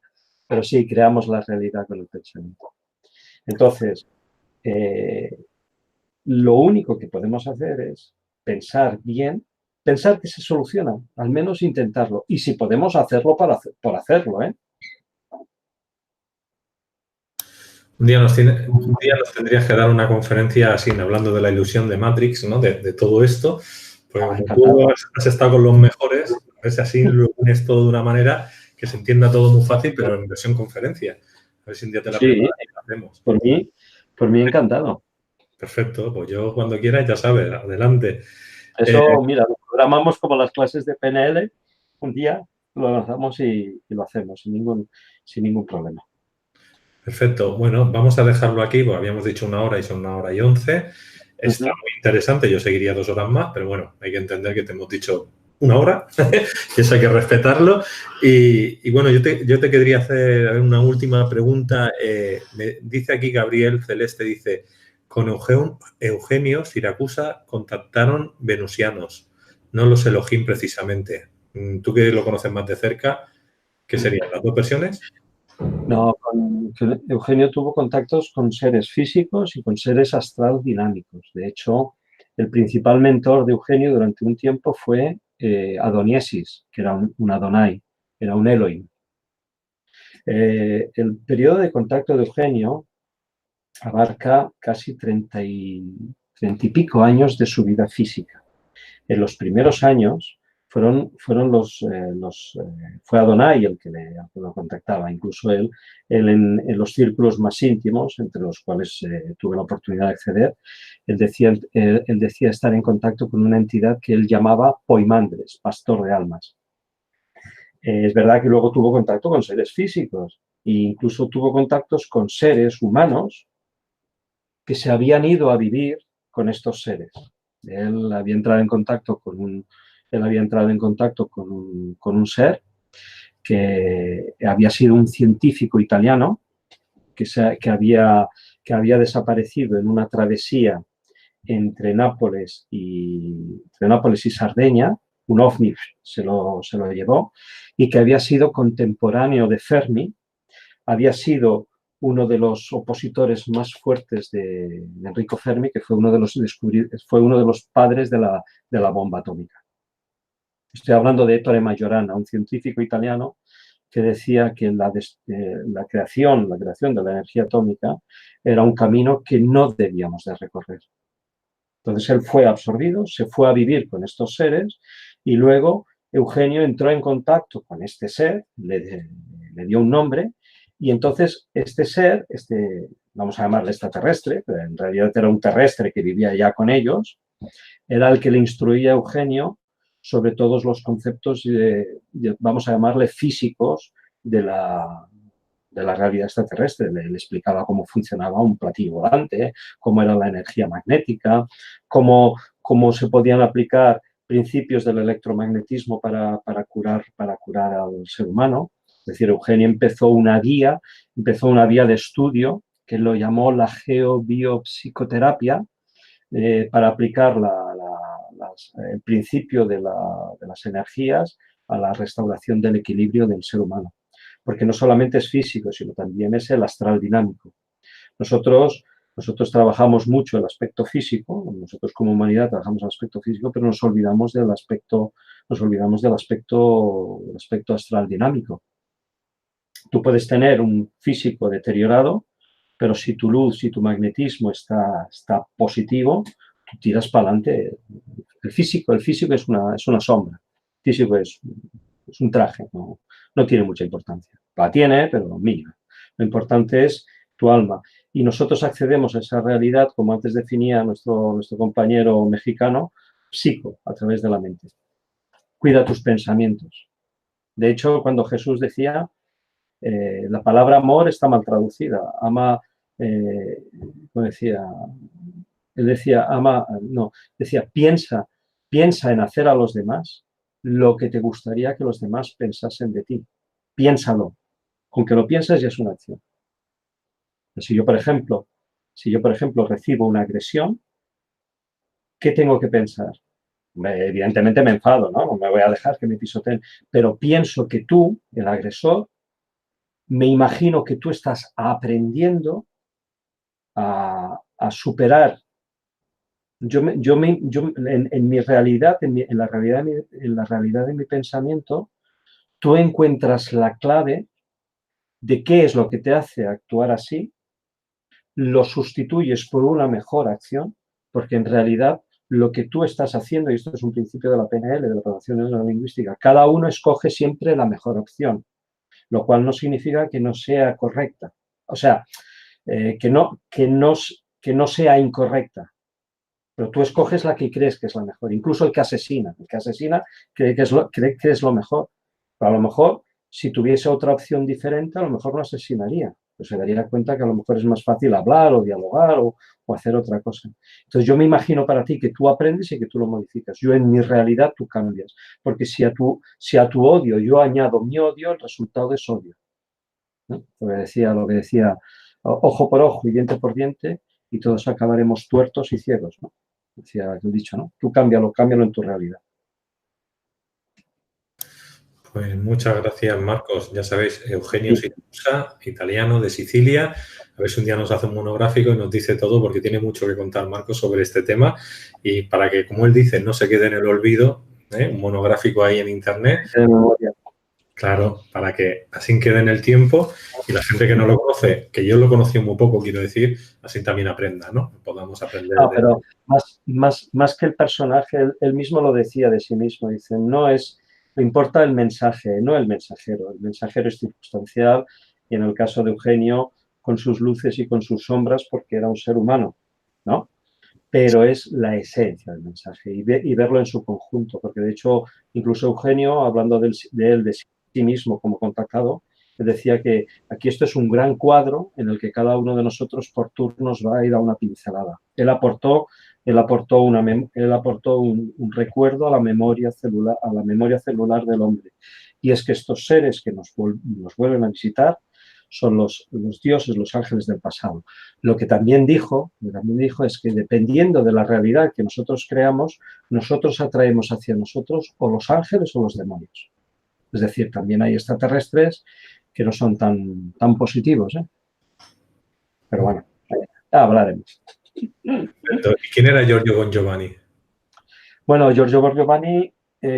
Pero sí, creamos la realidad con el pensamiento. Entonces, lo único que podemos hacer es pensar bien, pensar que se soluciona, al menos intentarlo. Y si podemos hacerlo por hacerlo, ¿eh? Un día nos tendrías que dar una conferencia así, hablando de la ilusión de Matrix, ¿no? De todo esto. Porque como tú has estado con los mejores, a ver si así lo unes todo de una manera que se entienda todo muy fácil, pero en versión conferencia. A ver si un día te la preparas y la hacemos. Por mí encantado. Perfecto, pues yo cuando quieras, ya sabes, adelante. Eso, mira, lo programamos como las clases de PNL, un día lo lanzamos y lo hacemos sin ningún problema. Perfecto, bueno, vamos a dejarlo aquí, porque habíamos dicho 1 hora y son 1 hora y 11. Está muy interesante, yo seguiría 2 horas más, pero bueno, hay que entender que te hemos dicho 1 hora, y eso hay que respetarlo. Y bueno, yo te querría hacer una última pregunta. Me dice aquí Gabriel Celeste, dice, con Eugenio Siracusa contactaron venusianos, no los Elohim precisamente. Tú que lo conoces más de cerca, ¿qué serían las dos versiones? No, Eugenio tuvo contactos con seres físicos y con seres astral dinámicos. De hecho, el principal mentor de Eugenio durante un tiempo fue Adoniesis, que era un Adonai, era un Elohim. El periodo de contacto de Eugenio abarca casi 30 y pico años de su vida física. En los primeros años fue Adonai el que lo contactaba, incluso él en los círculos más íntimos, entre los cuales tuve la oportunidad de acceder, él decía estar en contacto con una entidad que él llamaba Poimandres, pastor de almas. Es verdad que luego tuvo contacto con seres físicos e incluso tuvo contactos con seres humanos que se habían ido a vivir con estos seres. Él había entrado en contacto con un ser que había sido un científico italiano que había desaparecido en una travesía entre Nápoles y Sardeña, un ovni se lo llevó, y que había sido contemporáneo de Fermi, había sido uno de los opositores más fuertes de Enrico Fermi, que fue uno de los padres de la bomba atómica. Estoy hablando de Ettore Majorana, un científico italiano que decía que la creación de la energía atómica era un camino que no debíamos de recorrer. Entonces él fue absorbido, se fue a vivir con estos seres y luego Eugenio entró en contacto con este ser, le dio un nombre y entonces este ser, vamos a llamarle extraterrestre, pero en realidad era un terrestre que vivía ya con ellos, era el que le instruía a Eugenio sobre todos los conceptos, vamos a llamarle físicos, de la realidad extraterrestre. Le explicaba cómo funcionaba un platillo volante, cómo era la energía magnética, cómo se podían aplicar principios del electromagnetismo para curar al ser humano. Es decir, Eugenio empezó una vía de estudio que lo llamó la geobiopsicoterapia, para aplicar el principio de las energías a la restauración del equilibrio del ser humano. Porque no solamente es físico, sino también es el astral dinámico. Nosotros trabajamos mucho el aspecto físico, nosotros como humanidad trabajamos el aspecto físico, pero nos olvidamos del aspecto astral dinámico. Tú puedes tener un físico deteriorado, pero si tu luz, si tu magnetismo está positivo, tú tiras para adelante. El físico es una sombra. El físico es un traje, no tiene mucha importancia. La tiene, pero mínima. Lo importante es tu alma. Y nosotros accedemos a esa realidad, como antes definía nuestro compañero mexicano, psico, a través de la mente. Cuida tus pensamientos. De hecho, cuando Jesús decía, la palabra amor está mal traducida. Ama, como decía, él decía, piensa en hacer a los demás lo que te gustaría que los demás pensasen de ti. Piénsalo. Con que lo pienses ya es una acción. Si yo, por ejemplo, recibo una agresión, ¿qué tengo que pensar? Evidentemente me enfado, ¿no? No me voy a dejar que me pisoteen, pero pienso que tú, el agresor, me imagino que tú estás aprendiendo a superar. En mi realidad, en la realidad de mi pensamiento, tú encuentras la clave de qué es lo que te hace actuar así, lo sustituyes por una mejor acción, porque en realidad lo que tú estás haciendo, y esto es un principio de la PNL, de la programación neurolingüística, cada uno escoge siempre la mejor opción, lo cual no significa que no sea correcta. O sea, que no sea incorrecta, pero tú escoges la que crees que es la mejor. Incluso el que asesina cree que es lo mejor. Pero a lo mejor, si tuviese otra opción diferente, a lo mejor no asesinaría. Pues se daría cuenta que a lo mejor es más fácil hablar o dialogar o hacer otra cosa. Entonces yo me imagino para ti que tú aprendes y que tú lo modificas. Yo en mi realidad tú cambias. Porque si a tu odio yo añado mi odio, el resultado es odio, ¿no? Lo que decía, ojo por ojo y diente por diente, y todos acabaremos tuertos y ciegos, ¿no? Decía el dicho, ¿no? Tú cámbialo en tu realidad. Pues muchas gracias, Marcos. Ya sabéis, Eugenio Siracusa, italiano de Sicilia. A ver si un día nos hace un monográfico y nos dice todo, porque tiene mucho que contar, Marcos, sobre este tema. Y para que, como él dice, no se quede en el olvido, un monográfico ahí en Internet. Claro, para que así quede en el tiempo y la gente que no lo conoce, que yo lo conocí muy poco, quiero decir, así también aprenda, ¿no? Podamos aprender. No, pero más que el personaje, él mismo lo decía de sí mismo. Dice, no importa el mensaje, no el mensajero. El mensajero es circunstancial y en el caso de Eugenio, con sus luces y con sus sombras, porque era un ser humano, ¿no? Pero es la esencia del mensaje y verlo en su conjunto, porque de hecho, incluso Eugenio, hablando de él, de sí mismo como contactado, decía que aquí esto es un gran cuadro en el que cada uno de nosotros por turnos va a ir a una pincelada. Él aportó un recuerdo a la memoria celular del hombre. Y es que estos seres que nos vuelven a visitar son los dioses, los ángeles del pasado. Lo que también dijo es que dependiendo de la realidad que nosotros creamos, nosotros atraemos hacia nosotros o los ángeles o los demonios. Es decir, también hay extraterrestres que no son tan positivos, ¿eh? Pero bueno, ya hablaremos. Perfecto. ¿Y quién era Giorgio Bon Giovanni? Bueno, Giorgio Bon Giovanni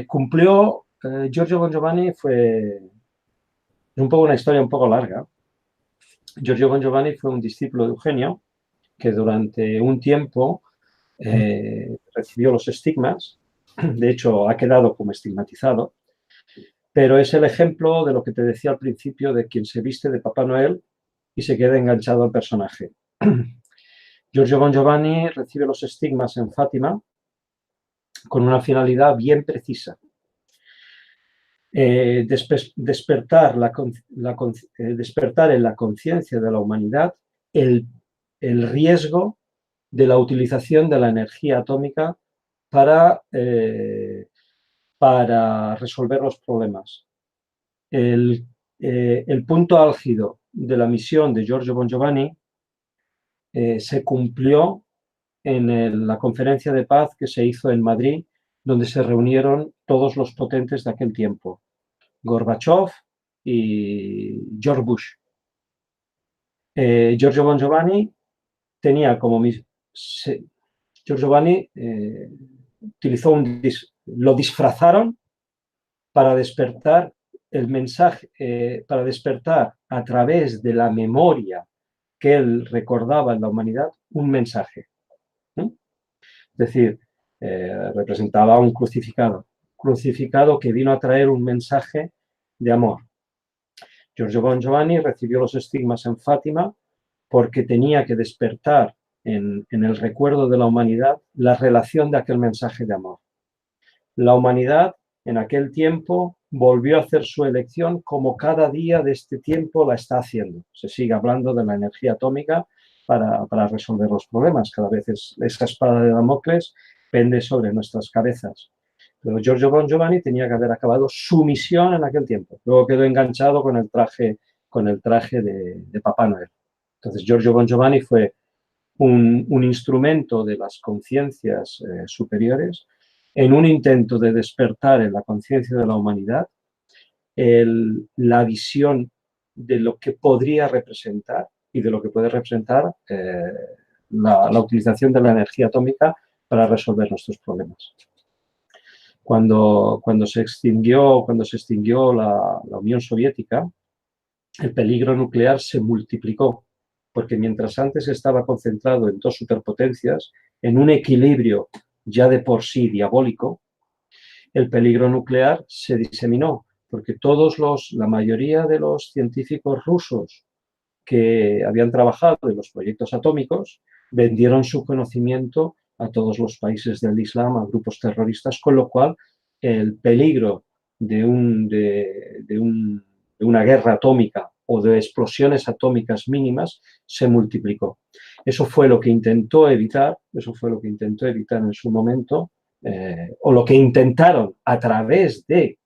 cumplió. Giorgio Bon Giovanni fue. Es un poco una historia un poco larga. Giorgio Bon Giovanni fue un discípulo de Eugenio que durante un tiempo recibió los estigmas. De hecho, ha quedado como estigmatizado. Pero es el ejemplo de lo que te decía al principio de quien se viste de Papá Noel y se queda enganchado al personaje. Giorgio Bon Giovanni recibe los estigmas en Fátima con una finalidad bien precisa. Despertar en la conciencia de la humanidad el riesgo de la utilización de la energía atómica para resolver los problemas. El punto álgido de la misión de Giorgio Bon Giovanni se cumplió en la conferencia de paz que se hizo en Madrid, donde se reunieron todos los potentes de aquel tiempo, Gorbachev y George Bush. Giorgio Bon Giovanni tenía como Giorgio Giovanni lo disfrazaron para despertar el mensaje, para despertar a través de la memoria que él recordaba en la humanidad un mensaje. Es decir, representaba un crucificado que vino a traer un mensaje de amor. Giorgio Bon Giovanni recibió los estigmas en Fátima porque tenía que despertar en el recuerdo de la humanidad la relación de aquel mensaje de amor. La humanidad en aquel tiempo volvió a hacer su elección como cada día de este tiempo la está haciendo. Se sigue hablando de la energía atómica para resolver los problemas. Cada vez esa espada de Damocles pende sobre nuestras cabezas. Pero Giorgio Bon Giovanni tenía que haber acabado su misión en aquel tiempo. Luego quedó enganchado con el traje de Papá Noel. Entonces Giorgio Bon Giovanni fue un instrumento de las conciencias superiores en un intento de despertar en la conciencia de la humanidad la visión de lo que podría representar y de lo que puede representar la utilización de la energía atómica para resolver nuestros problemas. Cuando se extinguió la Unión Soviética, el peligro nuclear se multiplicó, porque mientras antes estaba concentrado en dos superpotencias, en un equilibrio ya de por sí diabólico, el peligro nuclear se diseminó, porque la mayoría de los científicos rusos que habían trabajado en los proyectos atómicos vendieron su conocimiento a todos los países del Islam, a grupos terroristas, con lo cual el peligro de una guerra atómica o de explosiones atómicas mínimas se multiplicó. Eso fue lo que intentó evitar en su momento, o lo que intentaron a través de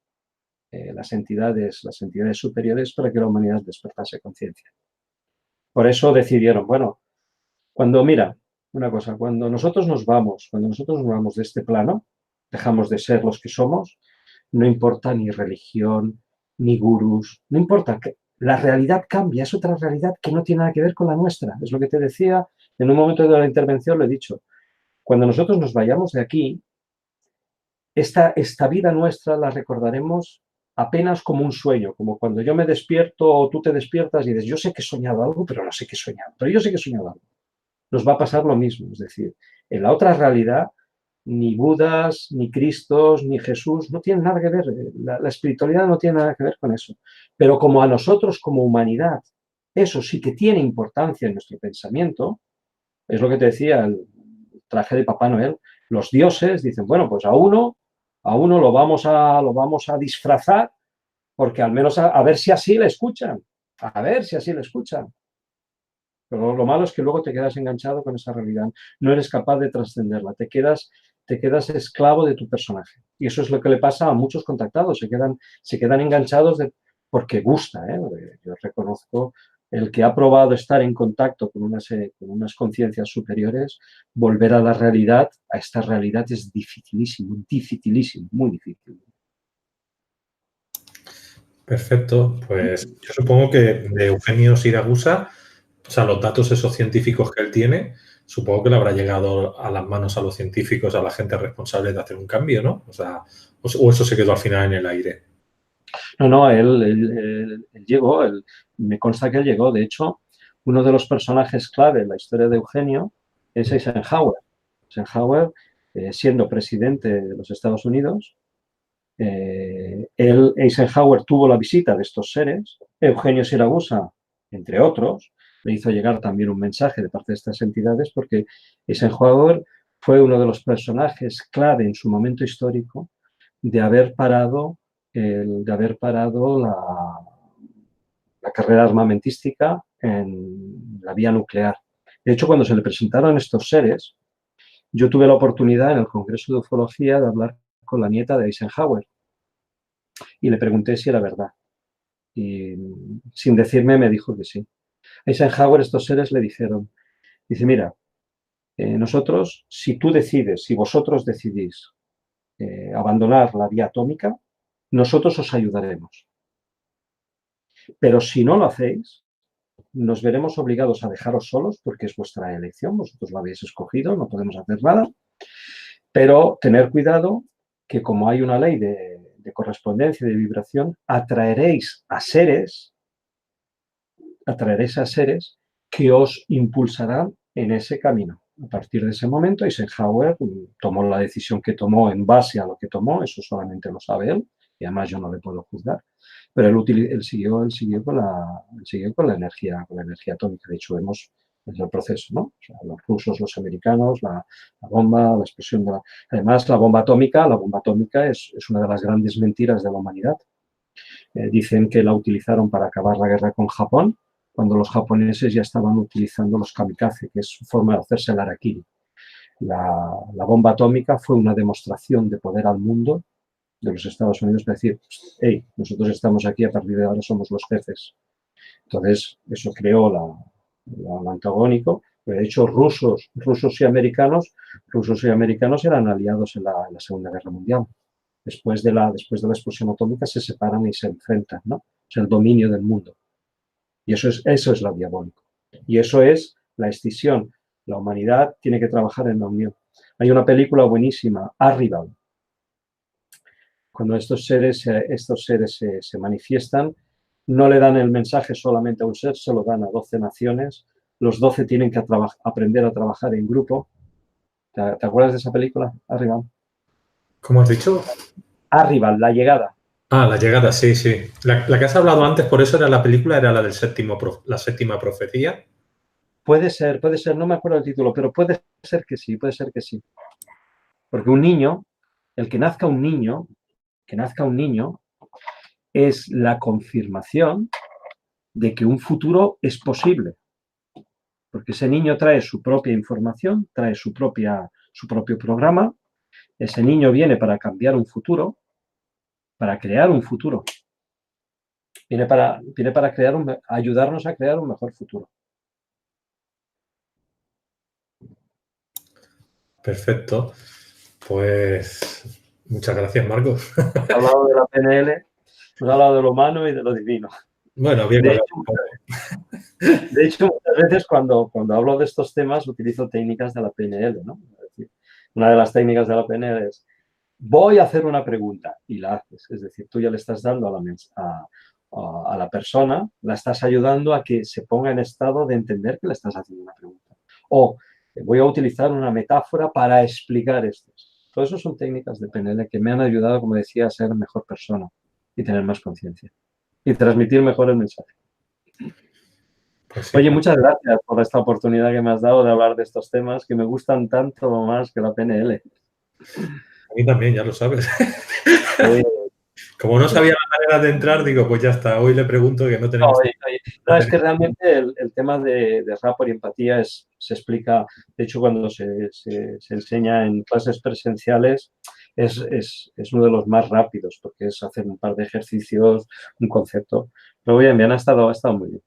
las entidades superiores para que la humanidad despertase conciencia. Por eso decidieron, bueno, cuando nosotros nos vamos de este plano, dejamos de ser los que somos, no importa ni religión, ni gurús, no importa, que la realidad cambia, es otra realidad que no tiene nada que ver con la nuestra. Es lo que te decía en un momento de la intervención, lo he dicho. Cuando nosotros nos vayamos de aquí, esta vida nuestra la recordaremos apenas como un sueño, como cuando yo me despierto o tú te despiertas y dices, yo sé que he soñado algo, pero no sé qué he soñado, pero yo sé que he soñado algo. Nos va a pasar lo mismo, es decir, en la otra realidad, ni Budas, ni Cristos, ni Jesús, no tienen nada que ver, la espiritualidad no tiene nada que ver con eso. Pero como a nosotros, como humanidad, eso sí que tiene importancia en nuestro pensamiento, es lo que te decía el traje de Papá Noel, los dioses dicen, bueno, pues a uno lo vamos a disfrazar porque al menos a ver si así le escuchan, Pero lo malo es que luego te quedas enganchado con esa realidad, no eres capaz de trascenderla, te quedas esclavo de tu personaje. Y eso es lo que le pasa a muchos contactados, se quedan enganchados porque gusta, ¿eh? Yo reconozco el que ha probado estar en contacto con unas conciencias superiores, volver a la realidad, a esta realidad es dificilísimo, dificilísimo, muy difícil. Perfecto. Pues yo supongo que de Eugenio Siragusa, o sea, los datos esos científicos que él tiene, supongo que le habrá llegado a las manos a los científicos, a la gente responsable de hacer un cambio, ¿no? O sea, o eso se quedó al final en el aire. No, él llegó, me consta que él llegó. De hecho, uno de los personajes clave en la historia de Eugenio es Eisenhower. Eisenhower, siendo presidente de los Estados Unidos, Eisenhower tuvo la visita de estos seres. Eugenio Siragusa, entre otros, le hizo llegar también un mensaje de parte de estas entidades porque Eisenhower fue uno de los personajes clave en su momento histórico de haber parado la carrera armamentística en la vía nuclear. De hecho, cuando se le presentaron estos seres, yo tuve la oportunidad en el Congreso de Ufología de hablar con la nieta de Eisenhower y le pregunté si era verdad. Y sin decirme me dijo que sí. Eisenhower, estos seres le dijeron, dice, mira, nosotros, si tú decides, si vosotros decidís abandonar la vía atómica, nosotros os ayudaremos. Pero si no lo hacéis, nos veremos obligados a dejaros solos porque es vuestra elección, vosotros lo habéis escogido, no podemos hacer nada, pero tener cuidado que como hay una ley de correspondencia y de vibración, atraeréis a seres que os impulsarán en ese camino. A partir de ese momento, Eisenhower tomó la decisión que tomó en base a lo que tomó, eso solamente lo sabe él, y además yo no le puedo juzgar. Pero él siguió con la energía atómica. De hecho, vemos el proceso, ¿no? O sea, los rusos, los americanos, la bomba, la explosión de la... Además, la bomba atómica es una de las grandes mentiras de la humanidad. Dicen que la utilizaron para acabar la guerra con Japón, cuando los japoneses ya estaban utilizando los kamikaze, que es su forma de hacerse el harakiri. La bomba atómica fue una demostración de poder al mundo de los Estados Unidos para decir, hey, nosotros estamos aquí, a partir de ahora somos los jefes. Entonces, eso creó el antagónico. De hecho, rusos y americanos eran aliados en la Segunda Guerra Mundial. Después de la explosión atómica se separan y se enfrentan, ¿no? Es el dominio del mundo. Y eso es lo diabólico. Y eso es la escisión. La humanidad tiene que trabajar en la unión. Hay una película buenísima, Arrival. Cuando estos seres se manifiestan, no le dan el mensaje solamente a un ser, se lo dan a 12 naciones. Los 12 tienen que aprender a trabajar en grupo. ¿Te acuerdas de esa película, Arrival? ¿Cómo has dicho? Arrival, La Llegada. Ah, La Llegada, sí, sí. La que has hablado antes, por eso era la película, era la del la séptima profecía. Puede ser, no me acuerdo el título, pero puede ser que sí. Porque un niño, el que nazca un niño, es la confirmación de que un futuro es posible. Porque ese niño trae su propia información, trae su propio programa. Ese niño viene para cambiar un futuro, para crear un futuro. Viene para ayudarnos a crear un mejor futuro. Perfecto. Pues muchas gracias, Marcos. Hemos hablado de la PNL, hemos hablado de lo humano y de lo divino. Bueno, bien. De hecho, muchas veces cuando hablo de estos temas utilizo técnicas de la PNL, ¿no? Es decir, una de las técnicas de la PNL es voy a hacer una pregunta y la haces. Es decir, tú ya le estás dando a la persona, la estás ayudando a que se ponga en estado de entender que le estás haciendo una pregunta. O voy a utilizar una metáfora para explicar esto. Todo eso son técnicas de PNL que me han ayudado, como decía, a ser mejor persona y tener más conciencia y transmitir mejor el mensaje. Pues sí. Oye, muchas gracias por esta oportunidad que me has dado de hablar de estos temas que me gustan tanto más que la PNL. A mí también, ya lo sabes. Como no sabía la manera de entrar, digo, pues ya está, hoy le pregunto que no tenemos... No, es que realmente el tema de rapport y empatía se explica, de hecho, cuando se enseña en clases presenciales, es uno de los más rápidos, porque es hacer un par de ejercicios, un concepto. Pero bien, ha estado muy bien.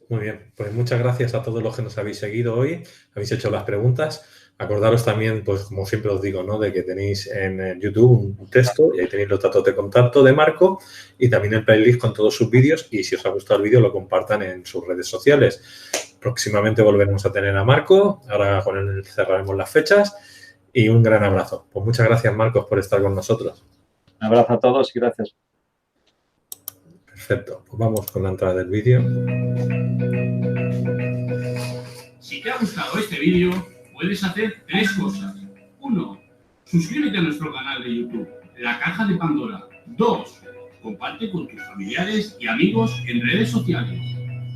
Muy bien, pues muchas gracias a todos los que nos habéis seguido hoy, habéis hecho las preguntas. Acordaros también, pues como siempre os digo, ¿no? De que tenéis en YouTube un texto y ahí tenéis los datos de contacto de Marco y también el playlist con todos sus vídeos y si os ha gustado el vídeo lo compartan en sus redes sociales. Próximamente volveremos a tener a Marco, ahora con él cerraremos las fechas y un gran abrazo. Pues muchas gracias, Marcos, por estar con nosotros. Un abrazo a todos y gracias. Perfecto, pues vamos con la entrada del vídeo. Si te ha gustado este vídeo, puedes hacer 3 cosas. 1. Suscríbete a nuestro canal de YouTube, La Caja de Pandora. 2. Comparte con tus familiares y amigos en redes sociales.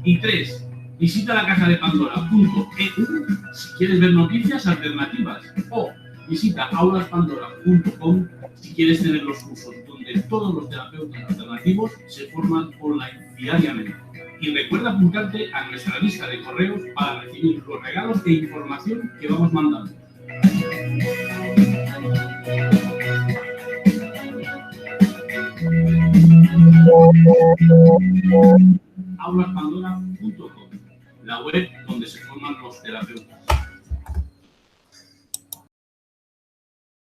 Y 3. Visita lacajadepandora.eu si quieres ver noticias alternativas. O visita aulaspandora.com si quieres tener los cursos donde todos los terapeutas alternativos se forman online diariamente. Y recuerda apuntarte a nuestra lista de correos para recibir los regalos e información que vamos mandando. aulaspandora.com, la web donde se forman los terapeutas.